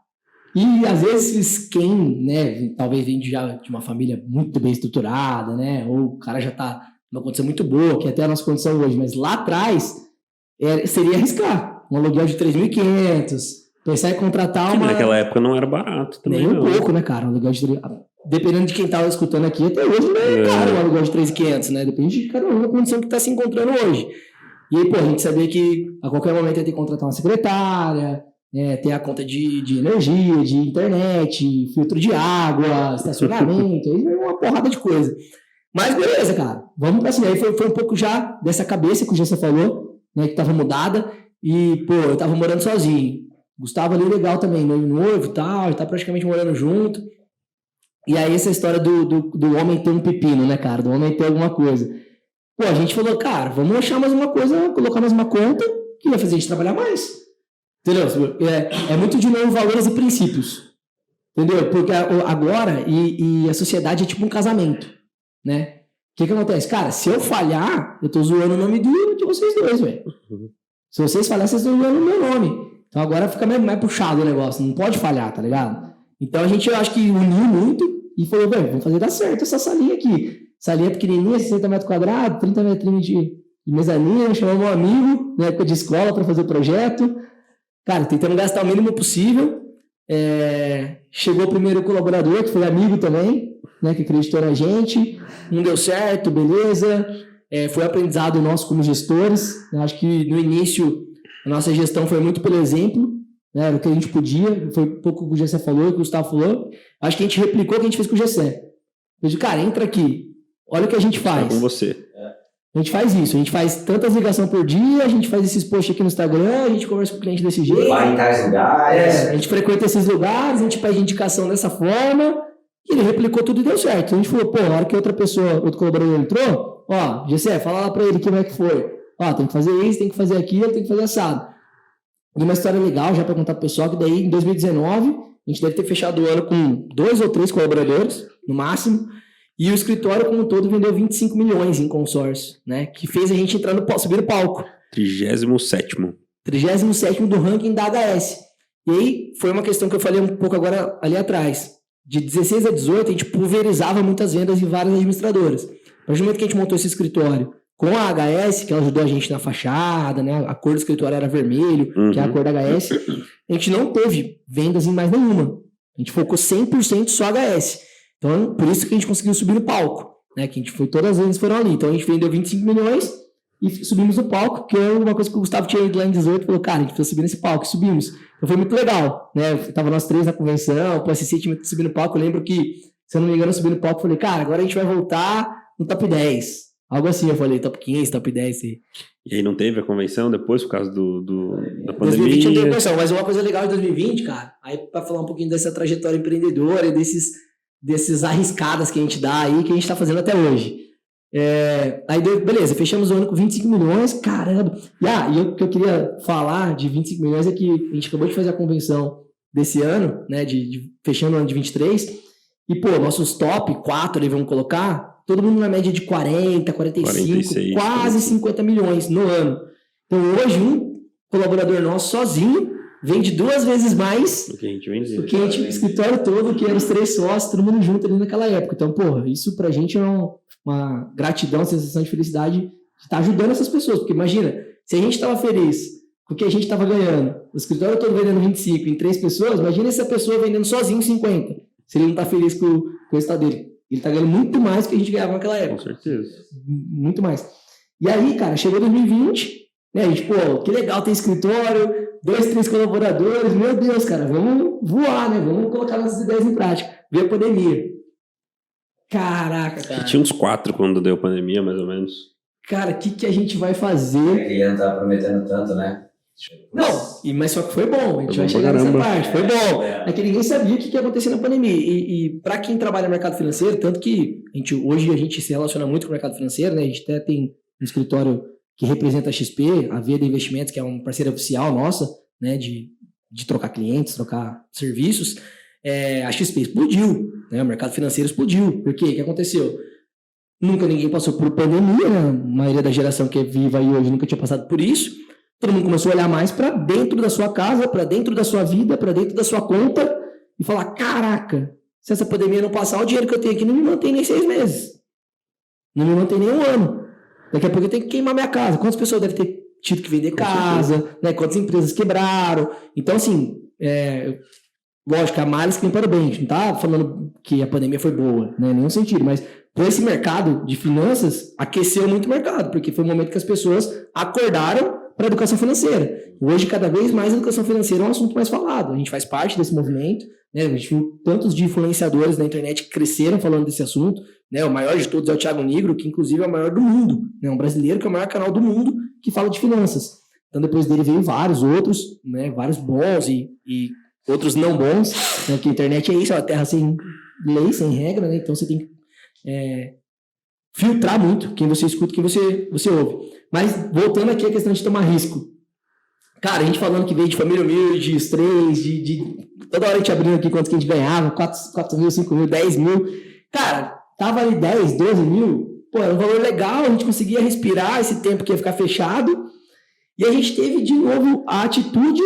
E, às vezes, quem, né, talvez vem já de uma família muito bem estruturada, né, ou o cara já tá numa condição muito boa, que é até a nossa condição hoje, mas lá atrás seria arriscar. Um aluguel de 3.500, pensar em contratar uma... naquela época não era barato também, nem um pouco, né, cara? Um aluguel de... Dependendo de quem tá escutando aqui, até hoje não é caro um aluguel de 3.500, né? Depende de cada um da condição que tá se encontrando hoje. E aí, pô, a gente sabia que a qualquer momento ia ter que contratar uma secretária, ter a conta de energia, de internet, filtro de água, estacionamento, aí uma porrada de coisa. Mas beleza, cara, vamos pra cima. Aí foi um pouco já dessa cabeça que o Gessa falou, né, que tava mudada, e, pô, eu tava morando sozinho. Gustavo ali legal também, noivo e tal, tá praticamente morando junto. E aí essa história do homem ter um pepino, né, cara, do homem ter alguma coisa. Pô, a gente falou, cara, vamos achar mais uma coisa, colocar mais uma conta que vai fazer a gente trabalhar mais. Entendeu? É muito de novo valores e princípios. Entendeu? Porque agora, e a sociedade é tipo um casamento, né? O que acontece? Cara, se eu falhar, eu tô zoando o nome de vocês dois, velho. Se vocês falharem, vocês estão zoando o meu nome. Então agora fica mais puxado o negócio. Não pode falhar, tá ligado? Então a gente, eu acho que uniu muito e falou, velho, vamos fazer dar certo essa salinha aqui. Salinha pequenininha, 60 metros quadrados, 30 metrinhos de mezanino, chamamos um amigo na época de escola para fazer o projeto. Cara, tentando gastar o mínimo possível. Chegou o primeiro colaborador, que foi amigo também, né, que acreditou na gente. Não deu certo, beleza. Foi aprendizado nosso como gestores. Eu acho que no início a nossa gestão foi muito pelo exemplo, né, o que a gente podia. Foi um pouco o que o Gessé falou, o que o Gustavo falou. Acho que a gente replicou o que a gente fez com o Gessé. Eu disse, cara, entra aqui. Olha o que a gente faz. Tá com você. A gente faz isso, a gente faz tantas ligações por dia, a gente faz esses posts aqui no Instagram, a gente conversa com o cliente desse jeito. Vai em tais lugares. A gente frequenta esses lugares, a gente pede indicação dessa forma, e ele replicou tudo e deu certo. A gente falou, pô, na hora que outro colaborador entrou, ó, Gessé, fala lá pra ele como é que foi. Ó, tem que fazer isso, tem que fazer aquilo, tem que fazer assado. E uma história legal já pra contar pro pessoal, que daí em 2019, a gente deve ter fechado o ano com 2 ou 3 colaboradores, no máximo. E o escritório, como um todo, vendeu 25 milhões em consórcio, né? Que fez a gente entrar subir no palco. 37º. 37º do ranking da HS. E aí foi uma questão que eu falei um pouco agora ali atrás. De 16 a 18, a gente pulverizava muitas vendas em várias administradoras. A partir do momento que a gente montou esse escritório com a HS, que ela ajudou a gente na fachada, né? A cor do escritório era vermelho, que é a cor da HS. A gente não teve vendas em mais nenhuma. A gente focou 100% só HS. Então, por isso que a gente conseguiu subir no palco, né? Que a gente foi, todas as vendas foram ali. Então, a gente vendeu 25 milhões e subimos no palco, que é uma coisa que o Gustavo tinha ido lá em 18 e falou, cara, a gente precisa subir nesse palco, e subimos. Então, foi muito legal, né? Tava nós três na convenção, o SC tinha subir no palco. Eu lembro que, se eu não me engano, eu subi no palco e falei, cara, agora a gente vai voltar no top 10. Algo assim, eu falei, top 15, top 10. E aí não teve a convenção depois, por causa da pandemia? 2020 não teve convenção, mas uma coisa legal de 2020, cara, aí pra falar um pouquinho dessa trajetória empreendedora e desses arriscadas que a gente dá aí, que a gente tá fazendo até hoje. Aí deu, beleza, fechamos o ano com 25 milhões, caramba. E o que eu queria falar de 25 milhões é que a gente acabou de fazer a convenção desse ano, né, fechando o ano de 23, e pô, nossos top 4 ali, vamos colocar, todo mundo na média de 40, 45, 46, quase 50 milhões no ano. Então hoje um colaborador nosso sozinho vende 2 vezes mais do que a gente vendia. do que a gente, o escritório todo, que eram os 3 sócios, todo mundo junto ali naquela época. Então, porra, isso pra gente é uma gratidão, uma sensação de felicidade de estar ajudando essas pessoas. Porque imagina, se a gente estava feliz com o que a gente estava ganhando, o escritório todo vendendo 25 em 3 pessoas, imagina essa pessoa vendendo sozinho 50. Se ele não tá feliz com o resultado dele. Ele tá ganhando muito mais do que a gente ganhava naquela época. Com certeza. Muito mais. E aí, cara, chegou 2020, né? A gente, pô, que legal ter escritório, 2, 3 colaboradores, meu Deus, cara, vamos voar, né? Vamos colocar nossas ideias em prática. Veio a pandemia. Caraca, cara. Tinha uns 4 quando deu a pandemia, mais ou menos. Cara, o que a gente vai fazer? Ele não tá prometendo tanto, né? Não, mas só que foi bom, a gente vai Foi bom chegar pra nessa caramba. parte, foi bom. É que ninguém sabia o que ia acontecer na pandemia. E para quem trabalha no mercado financeiro, tanto que hoje a gente se relaciona muito com o mercado financeiro, né? A gente até tem um escritório que representa a XP, a Veda Investimentos, que é uma parceira oficial nossa, né? De trocar clientes, trocar serviços. A XP explodiu, né? O mercado financeiro explodiu. Por quê? O que aconteceu? Nunca ninguém passou por pandemia, né? A maioria da geração que é viva aí hoje nunca tinha passado por isso. Todo mundo começou a olhar mais para dentro da sua casa, para dentro da sua vida, para dentro da sua conta e falar, caraca, se essa pandemia não passar, o dinheiro que eu tenho aqui não me mantém nem 6 meses. Não me mantém nem 1 ano. Daqui a pouco eu tenho que queimar minha casa. Quantas pessoas devem ter tido que vender casa, né? Quantas empresas quebraram. Então, assim, lógico, há males que limpam o bem. A gente não está falando que a pandemia foi boa, né? Em nenhum sentido, mas por esse mercado de finanças, aqueceu muito o mercado, porque foi o momento que as pessoas acordaram para a educação financeira. Hoje, cada vez mais, a educação financeira é um assunto mais falado. A gente faz parte desse movimento, né? A gente viu tantos de influenciadores na internet que cresceram falando desse assunto, né? O maior de todos é o Thiago Nigro, que inclusive é o maior do mundo, né? Um brasileiro que é o maior canal do mundo que fala de finanças. Então, depois dele veio vários outros, né? Vários bons e outros não bons, né? Porque a internet é isso, é uma terra sem lei, sem regra, né? Então, você tem que filtrar muito quem você escuta, quem você ouve. Mas, voltando aqui à questão de tomar risco. Cara, a gente falando que veio de família humilde, os 3, toda hora a gente abrindo aqui quanto que a gente ganhava, 4 mil, 5 mil, 10 mil. Cara, tava ali 10, 12 mil, pô, era um valor legal, a gente conseguia respirar esse tempo que ia ficar fechado. E a gente teve, de novo, a atitude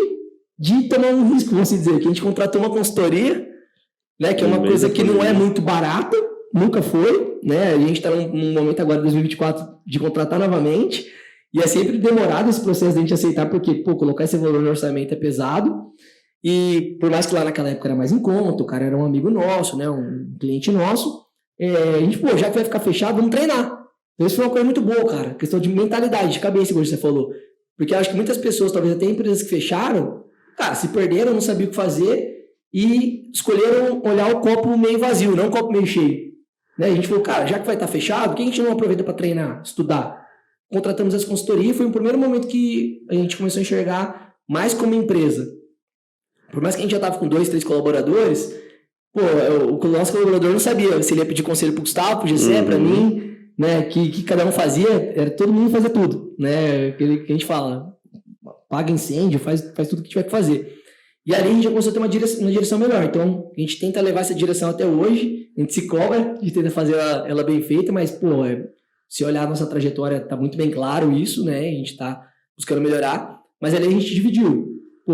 de tomar um risco, vamos dizer, que a gente contratou uma consultoria, né, que é uma coisa que não é muito barata, nunca foi, né? A gente está num momento agora, 2024, de contratar novamente, e é sempre demorado esse processo de a gente aceitar, porque, pô, colocar esse valor no orçamento é pesado, e por mais que lá naquela época era mais em conta, o cara era um amigo nosso, né? Um cliente nosso, a gente, pô, já que vai ficar fechado, vamos treinar. Então isso foi uma coisa muito boa, cara, questão de mentalidade, de cabeça, como você falou, porque eu acho que muitas pessoas, talvez até empresas que fecharam, cara, se perderam, não sabiam o que fazer, e escolheram olhar o copo meio vazio, não o copo meio cheio. Né? A gente falou, cara, já que vai estar fechado, por que a gente não aproveita para treinar, estudar? Contratamos essa consultoria e foi o primeiro momento que a gente começou a enxergar mais como empresa. Por mais que a gente já estava com 2, 3 colaboradores, pô, o nosso colaborador não sabia se ele ia pedir conselho para o Gustavo, para o Gessé, para mim, né? Que cada um fazia, todo mundo fazia tudo, né? Que a gente fala, paga incêndio, faz tudo que tiver que fazer. E ali a gente já começou a ter uma direção melhor. Então, a gente tenta levar essa direção até hoje. A gente se cobra, a gente tenta fazer ela bem feita, mas, pô, se olhar a nossa trajetória, tá muito bem claro isso, né? A gente tá buscando melhorar, mas ali a gente dividiu. Pô,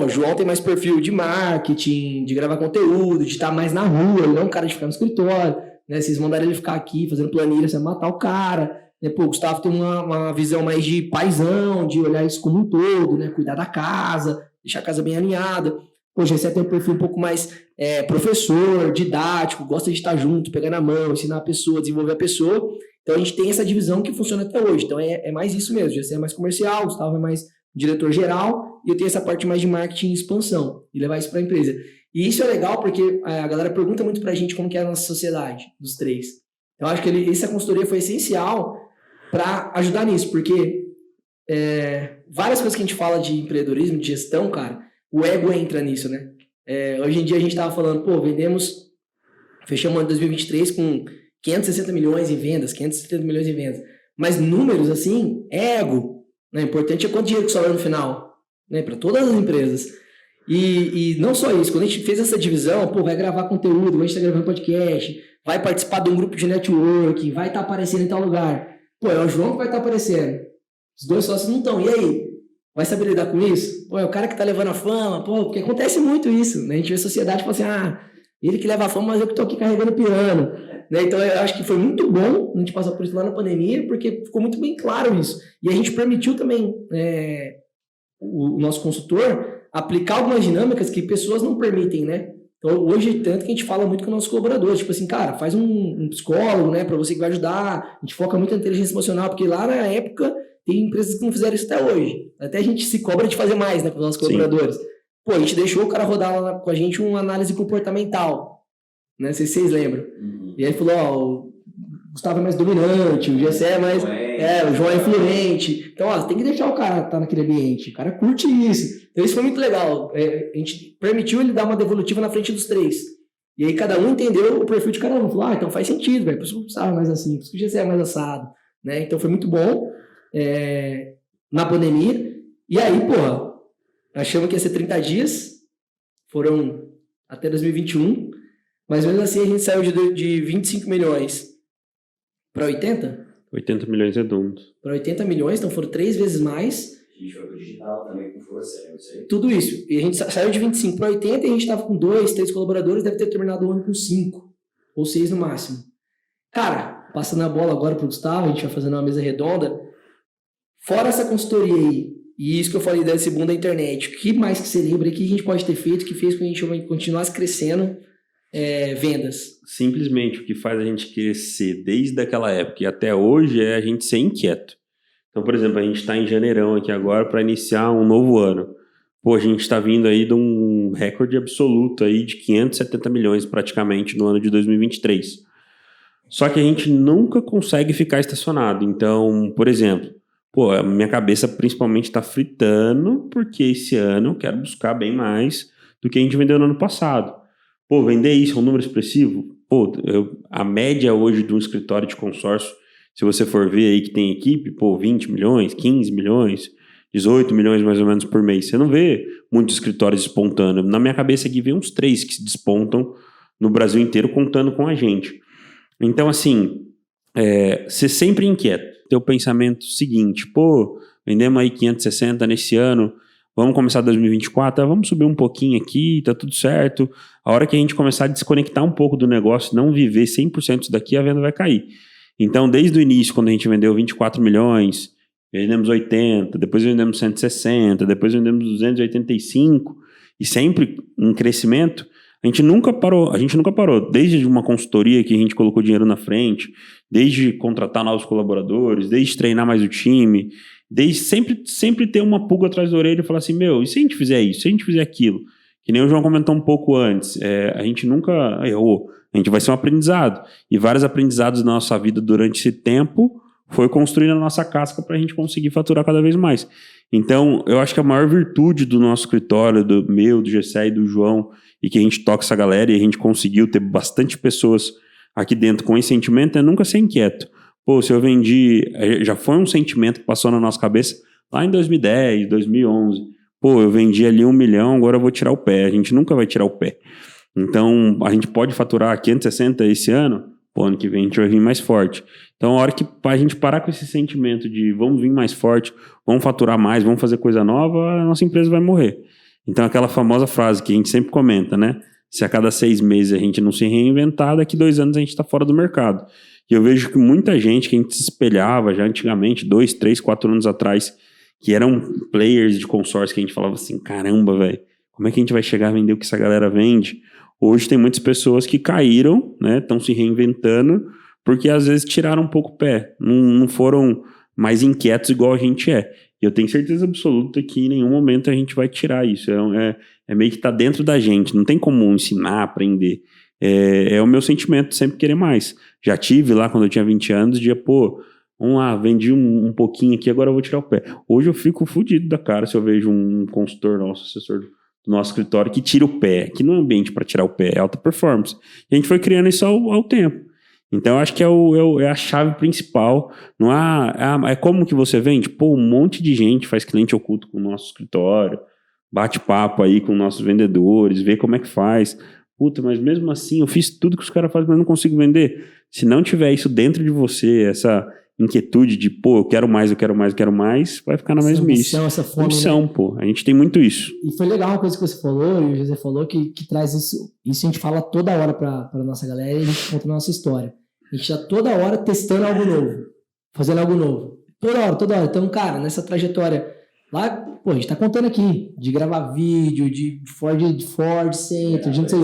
o João tem mais perfil de marketing, de gravar conteúdo, de estar mais na rua, ele não é um cara de ficar no escritório, né? Vocês mandaram ele ficar aqui fazendo planilha, você vai matar o cara, né? Pô, o Gustavo tem uma visão mais de paizão, de olhar isso como um todo, né? Cuidar da casa, deixar a casa bem alinhada. Pô, você tem um perfil um pouco mais professor, didático, gosta de estar junto, pegar na mão, ensinar a pessoa, desenvolver a pessoa. Então a gente tem essa divisão que funciona até hoje. Então é mais isso mesmo, você é mais comercial, o Gustavo é mais diretor geral, e eu tenho essa parte mais de marketing e expansão, e levar isso para a empresa. E isso é legal porque a galera pergunta muito pra gente como que é a nossa sociedade, dos três. Eu acho que essa consultoria foi essencial para ajudar nisso, porque várias coisas que a gente fala de empreendedorismo, de gestão, cara, o ego entra nisso, né? Hoje em dia a gente tava falando, fechamos o ano de 2023 com 560 milhões em vendas, 570 milhões em vendas, mas números assim, ego, né? O importante é quanto dinheiro que sobra no final, né? Para todas as empresas. E não só isso, quando a gente fez essa divisão, vai gravar conteúdo, a gente tá gravando podcast, vai participar de um grupo de networking, vai estar aparecendo em tal lugar. É o João que vai estar aparecendo. Os dois sócios não estão. E aí? Vai saber lidar com isso? É o cara que tá levando a fama, porque acontece muito isso, né? A gente vê a sociedade e fala assim, ele que leva a fama, mas eu que tô aqui carregando o piano. Né? Então, eu acho que foi muito bom a gente passar por isso lá na pandemia, porque ficou muito bem claro isso. E a gente permitiu também o nosso consultor aplicar algumas dinâmicas que pessoas não permitem, né? Então, hoje, tanto que a gente fala muito com nossos colaboradores, tipo assim, cara, faz um psicólogo, né, para você que vai ajudar. A gente foca muito na inteligência emocional, porque lá na época tem empresas que não fizeram isso até hoje. Até a gente se cobra de fazer mais, né, com os nossos colaboradores. A gente deixou o cara rodar lá com a gente uma análise comportamental, né? Não sei se vocês lembram. E aí falou, o Gustavo é mais dominante, o Gessé é mais... o João é influente. Então, tem que deixar o cara estar naquele ambiente. O cara curte isso. Então, isso foi muito legal. A gente permitiu ele dar uma devolutiva na frente dos três. E aí, cada um entendeu o perfil de cada um. Falou, então faz sentido, velho. Por isso que o Gustavo é mais assim, por isso que o Gessé é mais assado. Né? Então, foi muito bom na pandemia. E aí, achamos que ia ser 30 dias. Foram até 2021. Mas mesmo assim, a gente saiu de 25 milhões para 80? 80 milhões redondos. Para 80 milhões, então foram 3 vezes mais. A gente foi pro digital também com força, né? Isso aí. Tudo isso. E a gente saiu de 25 para 80 e a gente estava com 2, 3 colaboradores, deve ter terminado o ano com 5 ou 6 no máximo. Cara, passando a bola agora pro Gustavo, a gente vai fazendo uma mesa redonda. Fora essa consultoria aí, e isso que eu falei desse boom da internet, o que mais que você lembra que a gente pode ter feito que fez com que a gente continuasse crescendo vendas? Simplesmente o que faz a gente crescer desde aquela época e até hoje é a gente ser inquieto. Então, por exemplo, a gente está em janeirão aqui agora para iniciar um novo ano. A gente está vindo aí de um recorde absoluto aí de 570 milhões praticamente no ano de 2023. Só que a gente nunca consegue ficar estacionado. Então, por exemplo, a minha cabeça principalmente está fritando porque esse ano eu quero buscar bem mais do que a gente vendeu no ano passado. Vender isso é um número expressivo? A média hoje de um escritório de consórcio, se você for ver aí que tem equipe, 20 milhões, 15 milhões, 18 milhões mais ou menos por mês. Você não vê muitos escritórios espontâneos. Na minha cabeça aqui vem uns 3 que se despontam no Brasil inteiro contando com a gente. Então, assim, ser sempre inquieto. Ter o pensamento seguinte, vendemos aí 560 nesse ano, vamos começar 2024, vamos subir um pouquinho aqui, tá tudo certo. A hora que a gente começar a desconectar um pouco do negócio, não viver 100% disso daqui, a venda vai cair. Então, desde o início, quando a gente vendeu 24 milhões, vendemos 80, depois vendemos 160, depois vendemos 285, e sempre em crescimento, a gente nunca parou. Desde uma consultoria que a gente colocou dinheiro na frente, desde contratar novos colaboradores, desde treinar mais o time, desde sempre ter uma pulga atrás da orelha e falar assim, e se a gente fizer isso, se a gente fizer aquilo? Que nem o João comentou um pouco antes, a gente nunca errou, a gente vai ser um aprendizado. E vários aprendizados na nossa vida durante esse tempo foi construindo a nossa casca para a gente conseguir faturar cada vez mais. Então, eu acho que a maior virtude do nosso escritório, do Gessé e do João, e que a gente toca essa galera e a gente conseguiu ter bastante pessoas aqui dentro com esse sentimento, é nunca ser inquieto. Se eu vendi, já foi um sentimento que passou na nossa cabeça lá em 2010, 2011. Eu vendi ali 1 milhão, agora eu vou tirar o pé. A gente nunca vai tirar o pé. Então, a gente pode faturar 560 esse ano? Pô, ano que vem a gente vai vir mais forte. Então, a hora que a gente parar com esse sentimento de vamos vir mais forte, vamos faturar mais, vamos fazer coisa nova, a nossa empresa vai morrer. Então, aquela famosa frase que a gente sempre comenta, né? Se a cada 6 meses a gente não se reinventar, daqui 2 anos a gente está fora do mercado. E eu vejo que muita gente que a gente se espelhava já antigamente, 2, 3, 4 anos atrás, que eram players de consórcio que a gente falava assim, caramba, velho, como é que a gente vai chegar a vender o que essa galera vende? Hoje tem muitas pessoas que caíram, né? Estão se reinventando, porque às vezes tiraram um pouco o pé, não foram mais inquietos igual a gente é. E eu tenho certeza absoluta que em nenhum momento a gente vai tirar isso. É meio que tá dentro da gente, não tem como ensinar, aprender. É o meu sentimento, sempre querer mais. Já tive lá quando eu tinha 20 anos, vamos lá, vendi um pouquinho aqui, agora eu vou tirar o pé. Hoje eu fico fodido da cara se eu vejo um consultor nosso, assessor do nosso escritório, que tira o pé, que não é ambiente para tirar o pé, é alta performance. E a gente foi criando isso ao tempo. Então, eu acho que é a chave principal. Não é como que você vende? Pô, um monte de gente faz cliente oculto com o nosso escritório, bate papo aí com nossos vendedores, vê como é que faz. Puta, mas mesmo assim, eu fiz tudo que os caras fazem, mas não consigo vender. Se não tiver isso dentro de você, essa inquietude de, pô, eu quero mais, vai ficar na mesmice. Essa fome, ambição, né? Pô, a gente tem muito isso. E foi legal uma coisa que você falou, e o José falou, que traz isso. Isso a gente fala toda hora pra nossa galera, e a gente conta a nossa história. A gente está toda hora testando algo novo, fazendo algo novo. Toda hora. Então, cara, nessa trajetória lá, pô, a gente tá contando aqui de gravar vídeo, de Ford Center, de não sei.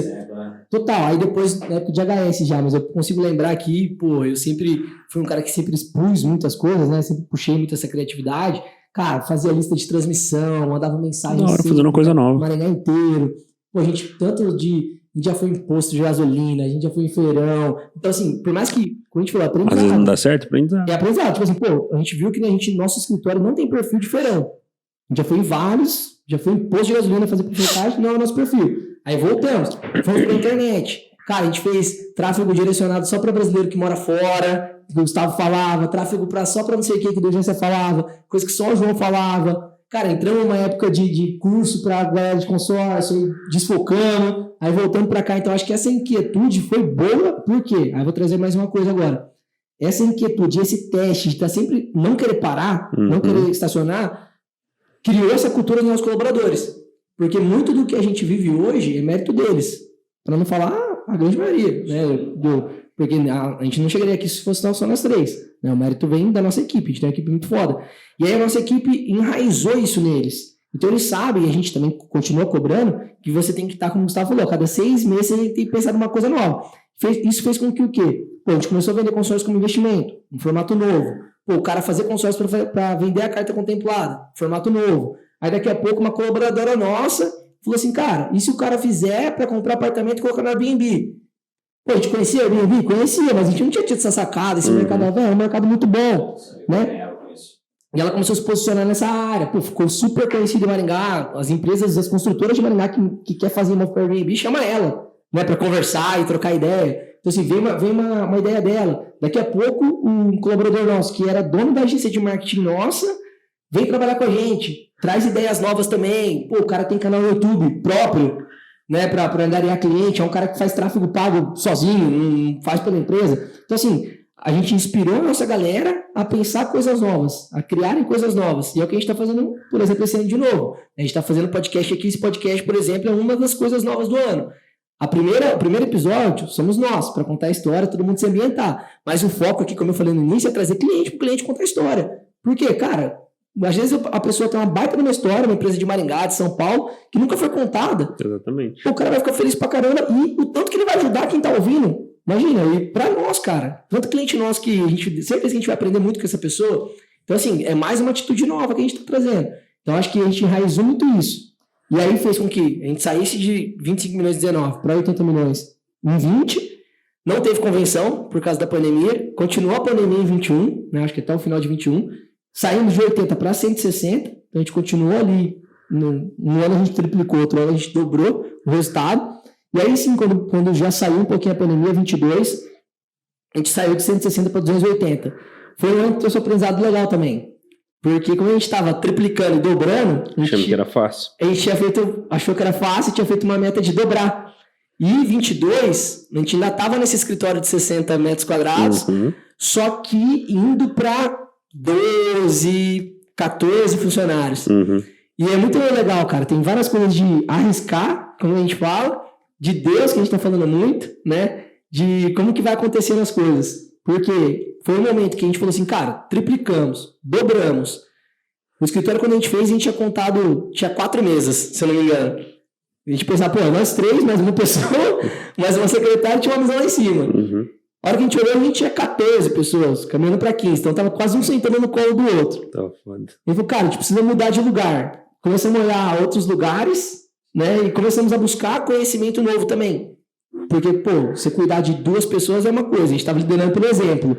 Total. Aí depois, na época de HS já, mas eu consigo lembrar que, pô, eu sempre fui um cara que sempre expus muitas coisas, né? Sempre puxei muito essa criatividade. Cara, fazia lista de transmissão, mandava mensagem. Na hora, fazendo uma coisa nova. Maringá inteiro. Pô, a gente a gente já foi em posto de gasolina, a gente já foi em feirão. Então, assim, por mais que, como a gente falou, aprendizado. Às vezes não dá certo, aprendizado. É aprendizado. Tipo assim, pô, a gente viu que nosso escritório não tem perfil de feirão. A gente já foi em vários, já foi em posto de gasolina fazer publicidade, não é o nosso perfil. Aí voltamos, fomos pra internet. Cara, a gente fez tráfego direcionado só para brasileiro que mora fora, que o Gustavo falava, tráfego só para não sei o que o Urgência falava, coisa que só o João falava. Cara, entramos numa época de curso para galera de consórcio, desfocando, aí voltando para cá. Então, acho que essa inquietude foi boa, por quê? Aí eu vou trazer mais uma coisa agora. Essa inquietude, esse teste de estar sempre, não querer parar, não querer estacionar, criou essa cultura dos nossos colaboradores. Porque muito do que a gente vive hoje é mérito deles. Para não falar a grande maioria, né? Porque a gente não chegaria aqui se fosse só nós 3. Né? O mérito vem da nossa equipe, a gente tem uma equipe muito foda. E aí a nossa equipe enraizou isso neles. Então eles sabem, e a gente também continua cobrando, que você tem que estar, como o Gustavo falou, cada 6 meses você tem que pensar numa coisa nova. Isso fez com que o quê? Pô, a gente começou a vender consórcio como investimento, um formato novo. Pô, o cara fazer consórcio para vender a carta contemplada, formato novo. Aí daqui a pouco uma colaboradora nossa falou assim, cara, e se o cara fizer para comprar apartamento e colocar no Airbnb? Pô, a gente conhecia o Airbnb? Conhecia, mas a gente não tinha tido essa sacada, esse mercado é um mercado muito bom, né? E ela começou a se posicionar nessa área, pô, ficou super conhecida em Maringá, as empresas, as construtoras de Maringá que quer fazer imóvel para Airbnb, chama ela, né, para conversar e trocar ideia. Então assim, vem uma ideia dela. Daqui a pouco, um colaborador nosso, que era dono da agência de marketing nossa, vem trabalhar com a gente, traz ideias novas também. Pô, o cara tem canal no YouTube próprio, né, para angariar cliente, é um cara que faz tráfego pago sozinho, não faz pela empresa. Então, assim, a gente inspirou a nossa galera a pensar coisas novas, a criarem coisas novas. E é o que a gente está fazendo, por exemplo, esse ano de novo. A gente está fazendo podcast aqui, esse podcast, por exemplo, é uma das coisas novas do ano. O primeiro episódio somos nós, para contar a história, todo mundo se ambientar. Mas o foco aqui, como eu falei no início, é trazer cliente para o cliente contar a história. Por quê? Cara, às vezes a pessoa tem uma baita de uma história, uma empresa de Maringá, de São Paulo, que nunca foi contada. Exatamente. O cara vai ficar feliz pra caramba e o tanto que ele vai ajudar quem tá ouvindo. Imagina, e pra nós, cara, tanto cliente nosso que a gente, certeza que a gente vai aprender muito com essa pessoa. Então, assim, é mais uma atitude nova que a gente tá trazendo. Então, acho que a gente enraizou muito isso. E aí fez com que a gente saísse de 25 milhões de 19 para 80 milhões em 20. Não teve convenção por causa da pandemia. Continuou a pandemia em 21, né? Acho que até o final de 21. Saímos de 80 para 160. Então a gente continuou ali. Um ano a gente triplicou, outro ano a gente dobrou o resultado. E aí sim, quando já saiu um pouquinho a pandemia, 22, a gente saiu de 160 para 280. Foi um ano que trouxe um aprendizado legal também. Porque como a gente estava triplicando e dobrando... Achando que era fácil. A gente achou que era fácil e tinha feito uma meta de dobrar. E 22, a gente ainda estava nesse escritório de 60 metros quadrados, só que indo para 12, 14 funcionários. E é muito legal, cara. Tem várias coisas de arriscar, como a gente fala, de Deus, que a gente tá falando muito, né? De como que vai acontecendo as coisas. Porque foi um momento que a gente falou assim, cara, triplicamos, dobramos. O escritório, quando a gente fez, a gente tinha contado, tinha 4 mesas, se eu não me engano. A gente pensava, pô, nós 3, mais uma pessoa, mais uma secretária, tinha uma mesa lá em cima. A hora que a gente olhou, a gente tinha 14 pessoas, caminhando para 15. Então tava quase um sentando no colo do outro. Tá foda. Ele falou, cara, a gente precisa mudar de lugar. Começamos a olhar outros lugares, né? E começamos a buscar conhecimento novo também. Porque, pô, você cuidar de 2 pessoas é uma coisa. A gente estava liderando pelo exemplo.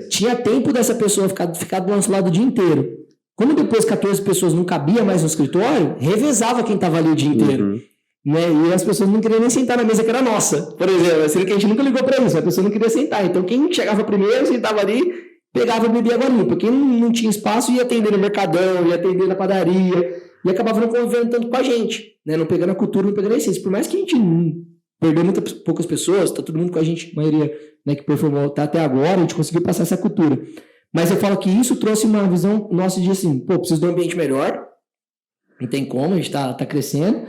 Tinha tempo dessa pessoa ficar do nosso lado o dia inteiro. Quando depois 14 pessoas não cabia mais no escritório, revezava quem estava ali o dia inteiro. Né? E as pessoas não queriam nem sentar na mesa que era nossa, por exemplo. Sendo que a gente nunca ligou para isso, a pessoa não queria sentar. Então, quem chegava primeiro, sentava ali, pegava e bebia água limpa. Quem não tinha espaço ia atender no mercadão, ia atender na padaria, e acabava não convivendo tanto com a gente, né? Não pegando a cultura, não pegando a essência. Por mais que a gente perdeu poucas pessoas, tá todo mundo com a gente, a maioria, né, que performou tá até agora, a gente conseguiu passar essa cultura. Mas eu falo que isso trouxe uma visão nossa de assim, pô, preciso de um ambiente melhor, não tem como, a gente tá crescendo.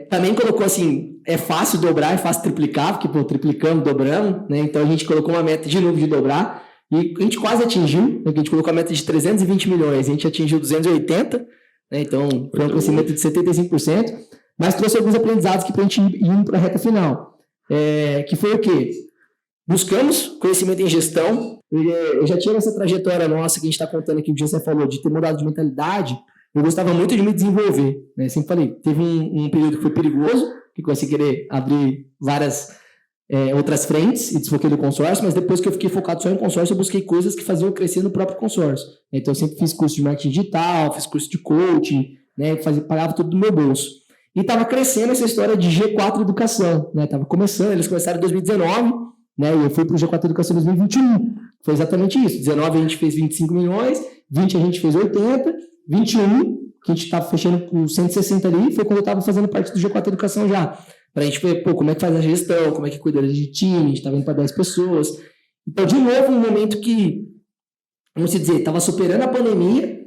Também colocou assim, é fácil dobrar, é fácil triplicar, porque pô, triplicamos, dobramos, né? Então a gente colocou uma meta de novo de dobrar, e a gente quase atingiu, né? A gente colocou a meta de 320 milhões, a gente atingiu 280, né? Então foi um crescimento de 75%, mas trouxe alguns aprendizados que pra gente ir para a reta final, que foi o quê? Buscamos conhecimento em gestão. Eu já tinha essa trajetória nossa que a gente está contando aqui, que você falou, de ter mudado de mentalidade. Eu gostava muito de me desenvolver, né? Sempre falei, teve um período que foi perigoso, que comecei a querer abrir várias outras frentes e desfoquei do consórcio, mas depois que eu fiquei focado só em consórcio, eu busquei coisas que faziam eu crescer no próprio consórcio. Então eu sempre fiz curso de marketing digital, fiz curso de coaching, né? Pagava tudo do meu bolso. E estava crescendo essa história de G4 Educação, né? Tava começando, eles começaram em 2019, né? E eu fui para o G4 Educação em 2021. Foi exatamente isso. 19 a gente fez 25 milhões, 20 a gente fez 80, 21, que a gente estava fechando com 160 ali, foi quando eu estava fazendo parte do G4 Educação já. Para a gente ver, pô, como é que faz a gestão, como é que cuida de time, a gente estava indo para 10 pessoas. Então, de novo, um momento que, vamos dizer, estava superando a pandemia,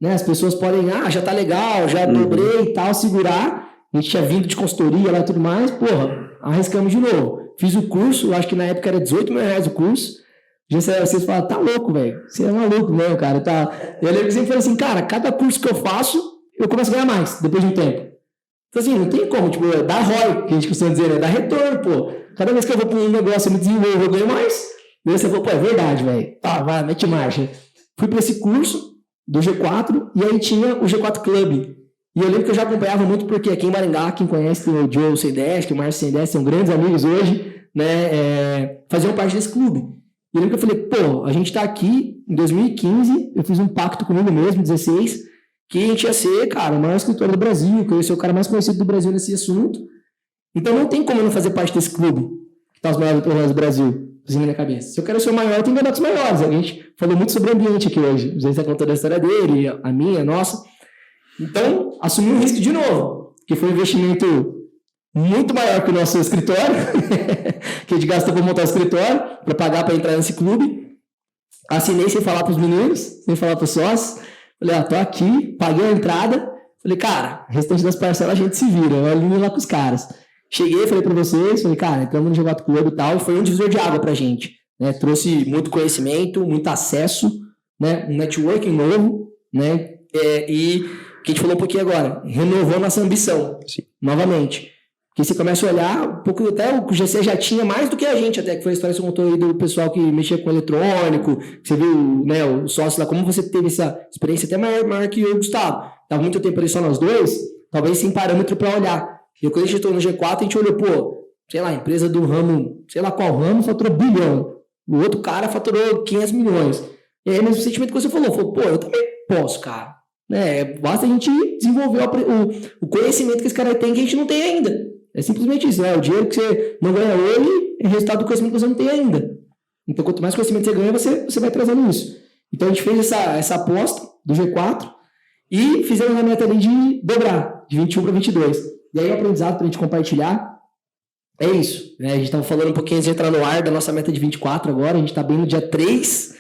né? As pessoas podem, já tá legal, já dobrei e tal, segurar. A gente tinha vindo de consultoria lá e tudo mais, porra, arriscamos de novo. Fiz o curso, acho que na época era 18 mil reais o curso. Vocês falam, tá louco, velho. Você é maluco mesmo, cara. Tá. Eu lembro que sempre falei assim, cara, cada curso que eu faço, eu começo a ganhar mais, depois de um tempo. Então assim, não tem como, tipo, dá ROI, que a gente costuma dizer, né? Dá retorno, pô. Cada vez que eu vou para um negócio, eu me desenvolvo, eu ganho mais. E aí você falou, pô, é verdade, velho. Tá, vai, mete marcha. Fui para esse curso do G4, e aí tinha o G4 Club. E eu lembro que eu já acompanhava muito, porque aqui em Maringá, quem conhece, tem o Joe Sem10, que o Márcio Sem10, são grandes amigos hoje, né? Faziam parte desse clube. E eu lembro que eu falei, pô, a gente tá aqui, em 2015, eu fiz um pacto comigo mesmo, 16, que a gente ia ser, cara, o maior escritório do Brasil, que eu ia ser o cara mais conhecido do Brasil nesse assunto. Então não tem como eu não fazer parte desse clube, que tá os maiores do Brasil, assim na minha cabeça. Se eu quero ser o maior, eu tenho que andar com os maiores. A gente falou muito sobre o ambiente aqui hoje. O Zé está contando a história dele, a minha, a nossa. Então, assumi um risco de novo, que foi um investimento muito maior que o nosso escritório, que a gente gastou para montar o escritório, para pagar para entrar nesse clube. Assinei sem falar para os meninos, sem falar para os sócios. Falei, tô aqui, paguei a entrada. Falei, cara, o restante das parcelas a gente se vira, eu alinho lá com os caras. Cheguei, falei para vocês, falei, cara, entramos no G4 Clube e tal, e foi um divisor de água pra gente, né? Trouxe muito conhecimento, muito acesso, né? Um networking novo, né? E que a gente falou um pouquinho agora, renovou nossa ambição, novamente. Porque você começa a olhar, um pouco até o GC já tinha mais do que a gente, até que foi a história que você contou aí do pessoal que mexia com eletrônico, você viu, né, o sócio lá, como você teve essa experiência até maior que eu e o Gustavo. Estava muito tempo ali só nós dois, talvez sem parâmetro para olhar. E quando a gente entrou no G4, a gente olhou, pô, sei lá, empresa do ramo, sei lá qual ramo, faturou $1 bilhão. O outro cara faturou 500 milhões. E aí, mesmo sentimento que você falou, pô, eu também posso, cara. Basta a gente desenvolver o conhecimento que esse cara tem que a gente não tem ainda. É simplesmente isso, né? O dinheiro que você não ganha hoje é resultado do conhecimento que você não tem ainda. Então, quanto mais conhecimento você ganha, você vai trazendo isso. Então, a gente fez essa aposta do G4 e fizemos a meta ali de dobrar, de 21 para 22. E aí, o aprendizado para a gente compartilhar É isso, né? A gente estava falando um pouquinho antes de entrar no ar da nossa meta de 24 agora, a gente está bem no dia 3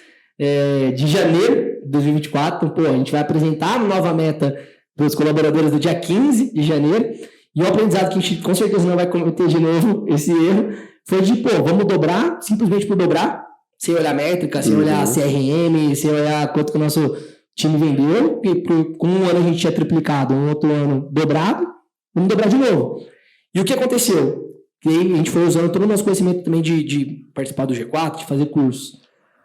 de janeiro de 2024, então, pô, a gente vai apresentar a nova meta para os colaboradores do dia 15 de janeiro, e o aprendizado que a gente com certeza não vai cometer de novo esse erro, foi de, pô, vamos dobrar, simplesmente por dobrar, sem olhar métrica, sem olhar CRM, sem olhar quanto que o nosso time vendeu, e com um ano a gente tinha triplicado, um outro ano dobrado, vamos dobrar de novo. E o que aconteceu? Que a gente foi usando todo o nosso conhecimento também de participar do G4, de fazer cursos.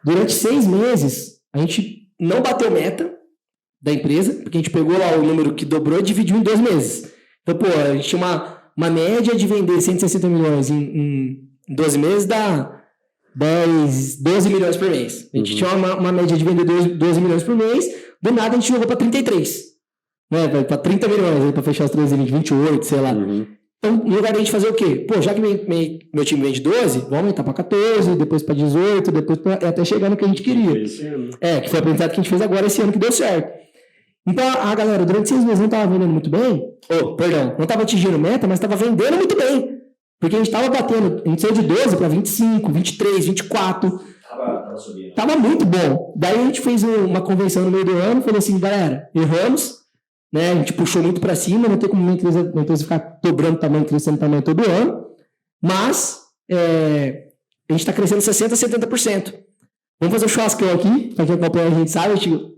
Durante 6 meses, a gente não bateu meta da empresa, porque a gente pegou lá o número que dobrou e dividiu em 2 meses. Então, pô, a gente tinha uma média de vender 160 milhões em 12 meses, dá 12 milhões por mês. A gente tinha uma média de vender 12 milhões por mês, do nada a gente jogou para 33. Né, para 30 milhões, para fechar os 320, 28, sei lá. Então, no lugar da gente fazer o quê? Pô, já que meu time vende 12, vamos aumentar para 14, depois para 18, depois até chegar no que a gente queria. Que foi o aprendizado que a gente fez agora esse ano que deu certo. Então, a galera, durante 6 meses não estava vendendo muito bem, não estava atingindo meta, mas estava vendendo muito bem. Porque a gente estava batendo, a gente saiu de 12 para 25, 23, 24. Tava subindo. Tava muito bom. Daí a gente fez uma convenção no meio do ano, falou assim, galera, erramos, né? A gente puxou muito para cima, não tem como uma empresa ficar dobrando tamanho, crescendo tamanho todo ano, mas a gente está crescendo 60%, 70%. Vamos fazer um churrascão aqui, para quem acompanha a gente sabe, a gente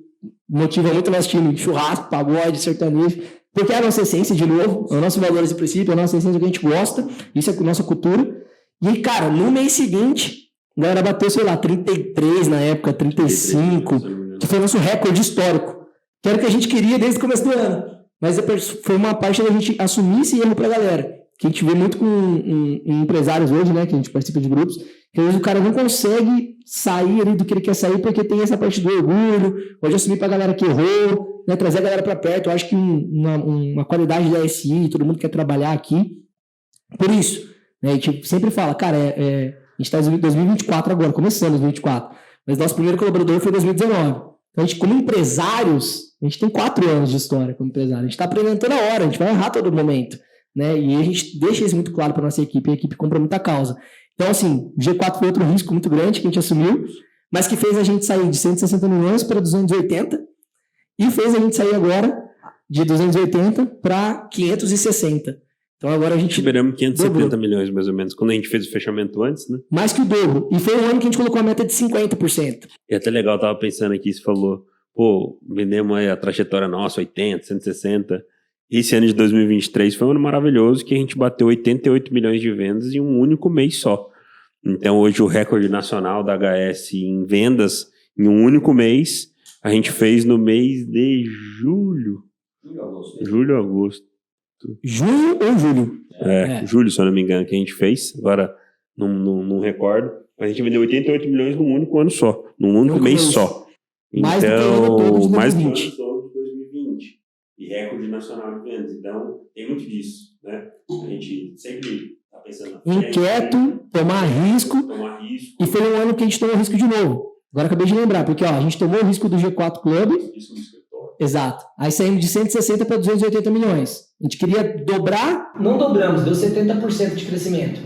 motiva muito o nosso time, churrasco, pagode, sertanejo, porque é a nossa essência, de novo, é o nosso valores e princípio, é a nossa essência que a gente gosta, isso é a nossa cultura. E, cara, no mês seguinte, a galera bateu, sei lá, 33 na época, 35, que foi o nosso recorde histórico. Que era o que a gente queria desde o começo do ano. Mas foi uma parte da gente assumir esse erro pra galera. Que a gente vê muito com empresários hoje, né? Que a gente participa de grupos. Que às vezes o cara não consegue sair ali do que ele quer sair porque tem essa parte do orgulho, ou de assumir pra galera que errou, né? Trazer a galera pra perto. Eu acho que uma qualidade da SI, todo mundo quer trabalhar aqui. Por isso, né? A gente sempre fala, cara, a gente está em 2024 agora, começando 2024. Mas nosso primeiro colaborador foi em 2019. Então, a gente, como empresários, a gente tem 4 anos de história como empresário. A gente está aprendendo toda hora, a gente vai errar a todo momento. Né? E a gente deixa isso muito claro para a nossa equipe, e a equipe compra muita causa. Então, assim, o G4 foi outro risco muito grande que a gente assumiu, mas que fez a gente sair de 160 milhões para 280 e fez a gente sair agora de 280 para 560. Então agora a gente liberamos 570 dobrou. milhões, mais ou menos, quando a gente fez o fechamento antes, né? Mais que o dobro. E foi um ano que a gente colocou a meta de 50%. E até legal, eu tava pensando aqui, você falou, pô, vendemos aí a trajetória nossa, 80, 160. Esse ano de 2023 foi um ano maravilhoso que a gente bateu 88 milhões de vendas em um único mês só. Então hoje o recorde nacional da HS em vendas em um único mês, a gente fez no mês de julho. Julho, agosto. Junho ou julho? Julho, se eu não me engano, que a gente fez. Agora, não recordo. Mas a gente vendeu 88 milhões num único ano só. Num único mês só. Mais do que o ano todo de 2020. Mais do que o ano todo de 2020. E recorde nacional de vendas. Então, tem muito disso, né? A gente sempre tá pensando... Inquieto, tomar risco. E foi um ano que a gente tomou risco de novo. Agora acabei de lembrar, porque a gente tomou o risco do G4 Club. Exato. Aí saímos de 160 para 280 milhões. A gente queria dobrar. Não dobramos, deu 70% de crescimento.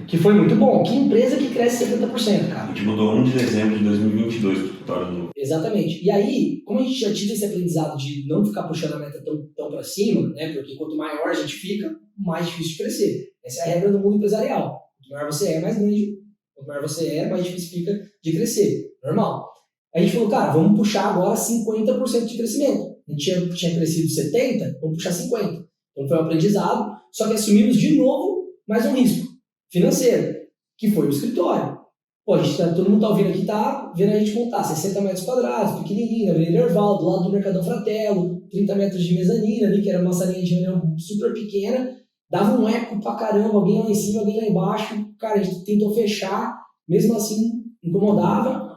Que foi muito bom. Que empresa que cresce 70%, cara? A gente mudou 1 de dezembro de 2022 para o escritório novo. Exatamente. E aí, como a gente já tive esse aprendizado de não ficar puxando a meta tão para cima, né? Porque quanto maior a gente fica, mais difícil de crescer. Essa é a regra do mundo empresarial. Quanto maior você é, mais grande. Quanto maior você é, mais difícil fica de crescer. Normal. A gente falou, cara, vamos puxar agora 50% de crescimento. A gente tinha crescido 70%, vamos puxar 50%. Então foi um aprendizado, só que assumimos de novo mais um risco financeiro, que foi o escritório. Pô, todo mundo tá ouvindo aqui, tá vendo a gente montar 60 metros quadrados, pequenininho, Avenida Erval, do lado do Mercadão Fratello, 30 metros de mezanina ali, que era uma salinha de reunião super pequena, dava um eco pra caramba, alguém lá em cima, alguém lá embaixo. Cara, a gente tentou fechar, mesmo assim, incomodava.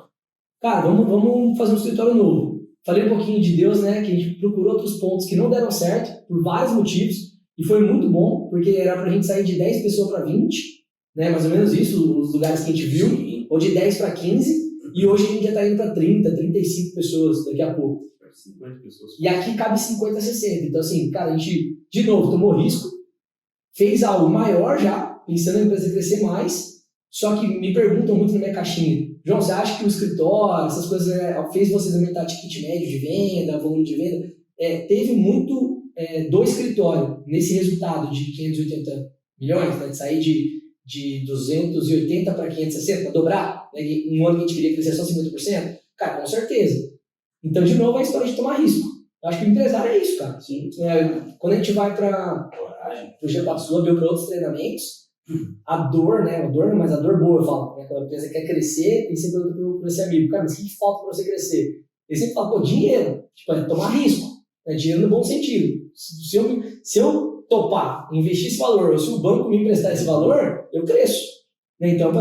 Cara, vamos fazer um escritório novo. Falei um pouquinho de Deus, né? Que a gente procurou outros pontos que não deram certo, por vários motivos, e foi muito bom, porque era pra gente sair de 10 pessoas para 20, né? Mais ou menos isso, os lugares que a gente viu, ou de 10 para 15, e hoje a gente já tá indo para 30, 35 pessoas daqui a pouco. 50 pessoas. E aqui cabe 50, 60. Então, assim, cara, a gente, de novo, tomou risco, fez algo maior já, pensando na empresa crescer mais, só que me perguntam muito na minha caixinha, João, você acha que o escritório, essas coisas, fez vocês aumentar ticket médio de venda, volume de venda? Teve muito do escritório nesse resultado de 580 milhões, né, de sair de 280 para 560, para dobrar, né, um ano que a gente queria crescer só 50%? Cara, com certeza. Então, de novo, é a história de tomar risco. Eu acho que o empresário é isso, cara. Sim. Quando a gente vai para o G4 Sul, abriu para outros treinamentos, a dor boa, eu falo, né? Quando a empresa quer crescer, tem sempre para esse amigo, cara, mas o que falta para você crescer? Ele sempre fala, dinheiro, tipo, tomar risco, né? Dinheiro no bom sentido. Se eu topar, investir esse valor, ou se o banco me emprestar esse valor, eu cresço. Né? Então,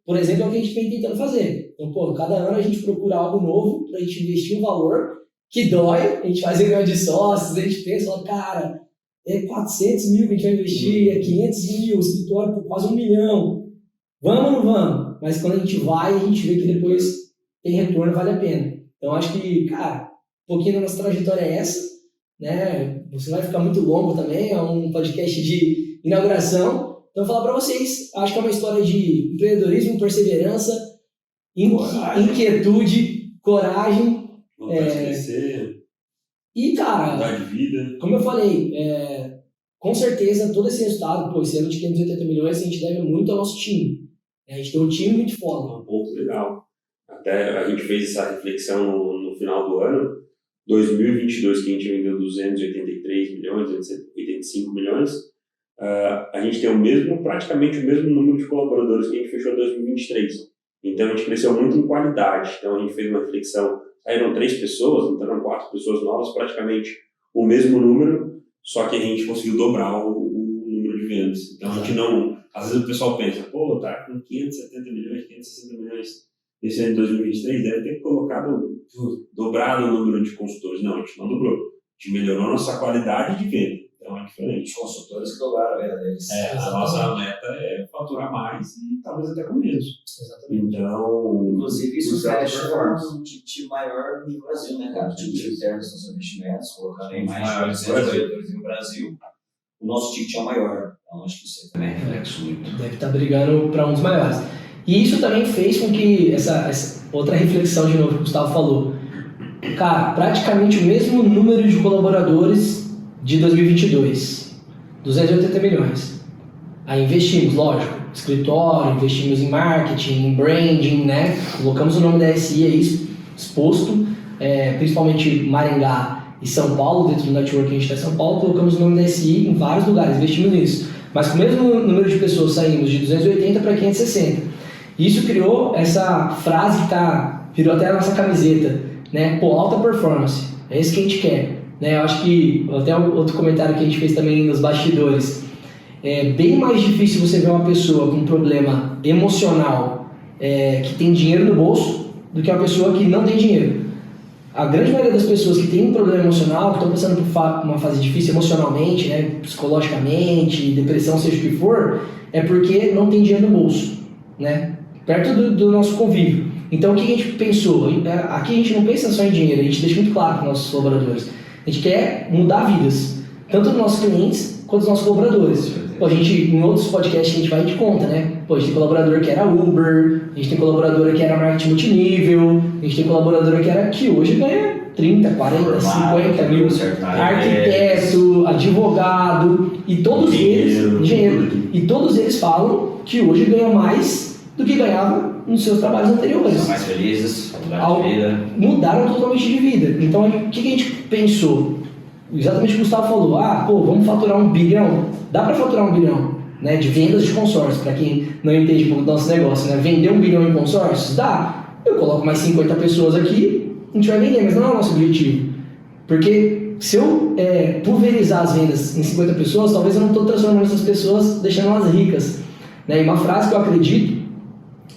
por exemplo, é o que a gente vem tentando fazer. Então, cada ano a gente procura algo novo para a gente investir um valor que dói, a gente faz reunião de sócios, a gente pensa, fala, cara, 400 mil que a gente vai investir, 500 mil, escritório por quase 1 milhão. Vamos ou não vamos? Mas quando a gente vai, a gente vê que depois tem retorno, vale a pena. Então, acho que, cara, um pouquinho da nossa trajetória é essa, né? Você vai ficar muito longo também, é um podcast de inauguração. Então, eu vou falar para vocês, acho que é uma história de empreendedorismo, perseverança, inquietude, coragem. Vontade de crescer. E, cara, vontade de vida. Como eu falei, com certeza todo esse resultado, esse ano de 580 milhões, a gente deve muito ao nosso time. A gente tem um time muito foda. Um ponto legal. Até a gente fez essa reflexão no final do ano. 2022, que a gente vendeu 283 milhões, 285 milhões, a gente tem praticamente o mesmo número de colaboradores que a gente fechou em 2023. Então, a gente cresceu muito em qualidade. Então, a gente fez uma reflexão. Saíram 3 pessoas, entraram 4 pessoas novas, praticamente o mesmo número, só que a gente conseguiu dobrar o número de vendas. Então, a gente não... Às vezes o pessoal pensa, pô, tá com 570 milhões, 560 milhões esse ano de 2023, deve ter dobrado o número de consultores. Não, a gente não dobrou. A gente melhorou a nossa qualidade de venda. Então, é diferente. Os consultores que dobraram a venda deles. A nossa meta é faturar mais e talvez até com menos. Exatamente. Então, inclusive, isso fecha um ticket maior no Brasil, né, cara? O ticket interno dos nossos investimentos, colocando aí mais de 800 corretores no Brasil, o nosso ticket é o maior. Então, acho que isso também reflete muito. Deve estar brigando para um dos maiores. E isso também fez com que essa outra reflexão, de novo, que o Gustavo falou. Cara, praticamente o mesmo número de colaboradores de 2022, 280 milhões. Aí investimos, lógico, escritório, investimos em marketing, em branding, né? Colocamos o nome da SI aí exposto, principalmente Maringá e São Paulo, dentro do network que a gente está em São Paulo, colocamos o nome da SI em vários lugares, investimos nisso. Mas com o mesmo número de pessoas saímos de 280 para 560. Isso criou essa frase que virou até a nossa camiseta, né? Pô, alta performance, é isso que a gente quer. Né? Eu acho que, até outro comentário que a gente fez também nos bastidores, é bem mais difícil você ver uma pessoa com um problema emocional que tem dinheiro no bolso do que uma pessoa que não tem dinheiro. A grande maioria das pessoas que tem um problema emocional, que estão passando por uma fase difícil emocionalmente, né, psicologicamente, depressão, seja o que for, é porque não tem dinheiro no bolso, né, perto do nosso convívio. Então, o que a gente pensou? Aqui a gente não pensa só em dinheiro, a gente deixa muito claro para os nossos colaboradores. A gente quer mudar vidas, tanto dos nossos clientes quanto dos nossos colaboradores. Pô, em outros podcasts a gente vai de conta, né? Pô, a gente tem colaborador que era Uber, a gente tem colaboradora que era marketing multinível, a gente tem colaboradora que hoje ganha 30, 40, 50 mil, arquiteto, advogado, e todos eles falam que hoje ganha mais do que ganhava nos seus trabalhos anteriores. São mais felizes, mudaram de vida. Mudaram totalmente de vida. Então, o que a gente pensou? Exatamente o que o Gustavo falou. Vamos faturar 1 bilhão? Dá para faturar 1 bilhão, né, de vendas de consórcio, para quem não entende um pouco do nosso negócio, né? Vender 1 bilhão em consórcios? Dá. Eu coloco mais 50 pessoas aqui, a gente vai vender, mas não é o nosso objetivo. Porque se eu pulverizar as vendas em 50 pessoas, talvez eu não estou transformando essas pessoas, deixando elas ricas. Né? E uma frase que eu acredito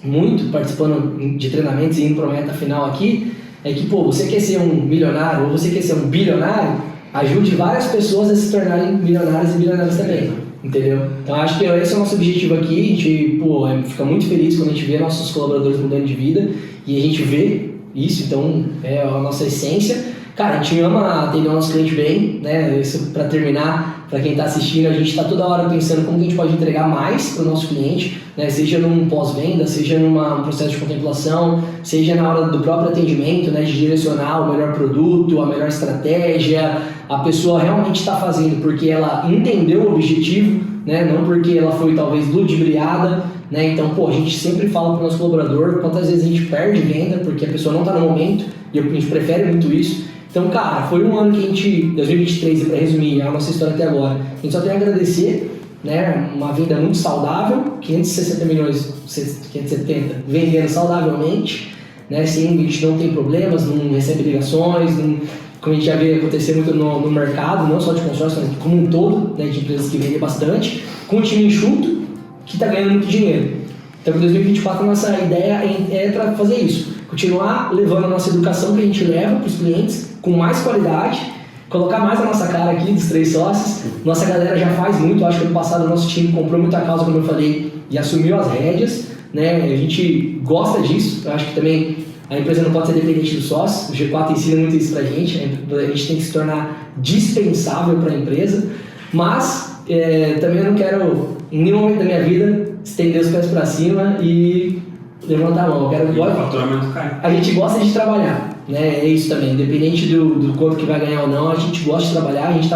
muito, participando de treinamentos e indo para a meta final aqui, é que, você quer ser um milionário ou você quer ser um bilionário, ajude várias pessoas a se tornarem milionários e bilionários também, entendeu? Então, acho que esse é o nosso objetivo aqui. A gente, fica muito feliz quando a gente vê nossos colaboradores mudando de vida e a gente vê isso, então, é a nossa essência. Cara, a gente ama atender o nosso cliente bem, né? Isso, para terminar, para quem está assistindo, a gente está toda hora pensando como que a gente pode entregar mais para o nosso cliente, né? Seja num pós-venda, seja num processo de contemplação, seja na hora do próprio atendimento, né? De direcionar o melhor produto, a melhor estratégia, a pessoa realmente está fazendo porque ela entendeu o objetivo, né? Não porque ela foi talvez ludibriada, né? Então, a gente sempre fala para o nosso colaborador quantas vezes a gente perde venda porque a pessoa não está no momento e a gente prefere muito isso. Então, cara, foi um ano que a gente, 2023, para resumir a nossa história até agora, a gente só tem a agradecer, né? Uma venda muito saudável, 560 milhões, 570, vendendo saudavelmente, né? Sim, a gente não tem problemas, não recebe ligações, como a gente já vê acontecer muito no mercado, não só de consórcio, mas como um todo, né? De empresas que vendem bastante, com um time enxuto, que está ganhando muito dinheiro. Então, em 2024, a nossa ideia é para fazer isso, continuar levando a nossa educação que a gente leva para os clientes, com mais qualidade, colocar mais a nossa cara aqui dos 3 sócios. Nossa galera já faz muito, acho que no passado o nosso time comprou muita causa, como eu falei, e assumiu as rédeas, né? A gente gosta disso, eu acho que também a empresa não pode ser dependente do sócio, o G4 ensina muito isso pra gente, a gente tem que se tornar dispensável para a empresa, mas também eu não quero, em nenhum momento da minha vida, estender os pés para cima e levantar a mão. Eu quero a gente gosta de trabalhar, né? É isso também, independente do quanto que vai ganhar ou não, a gente gosta de trabalhar. A gente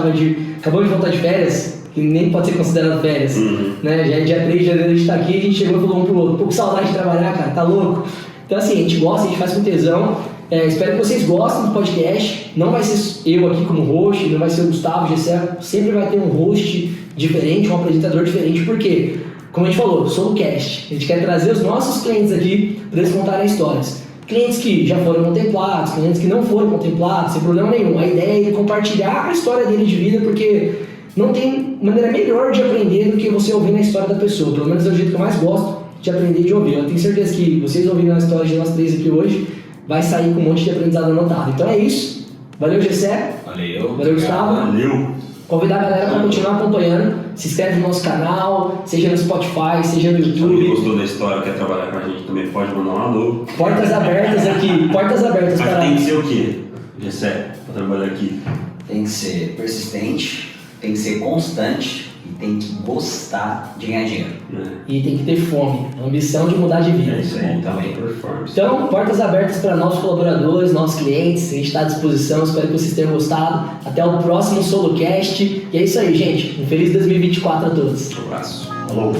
acabou de voltar de férias, que nem pode ser considerado férias, né? Já é dia 3 de janeiro, a gente tá aqui, a gente chegou e falou um pro outro, pô, que saudade de trabalhar, cara, tá louco? Então assim, a gente gosta, a gente faz com tesão. Espero que vocês gostem do podcast. Não vai ser eu aqui como host, não vai ser o Gustavo, o Gessé, sempre vai ter um host diferente, um apresentador diferente, porque, como a gente falou, SoloCast, a gente quer trazer os nossos clientes aqui para eles contarem histórias. Clientes que já foram contemplados, clientes que não foram contemplados, sem problema nenhum. A ideia é compartilhar a história dele de vida, porque não tem maneira melhor de aprender do que você ouvir a história da pessoa. Pelo menos é o jeito que eu mais gosto de aprender e de ouvir. Eu tenho certeza que vocês ouvindo a história de nós 3 aqui hoje, vai sair com um monte de aprendizado anotado. Então é isso. Valeu, Gessé. Valeu, Gustavo. Valeu. Convidar a galera para continuar acompanhando. Se inscreve no nosso canal, seja no Spotify, seja no YouTube. Quem gostou da história, quer trabalhar com a gente também pode mandar um alô. Portas abertas aqui, portas abertas Mas para... tem que ser o quê, Gessé, para trabalhar aqui? Tem que ser persistente, tem que ser constante e tem que gostar de ganhar dinheiro. E tem que ter fome, ambição de mudar de vida. É isso aí, também. Performance. Então, portas abertas para nossos colaboradores, nossos clientes, a gente está à disposição, espero que vocês tenham gostado. Até o próximo SoloCast. E é isso aí, gente. Um feliz 2024 a todos. Um abraço. Falou.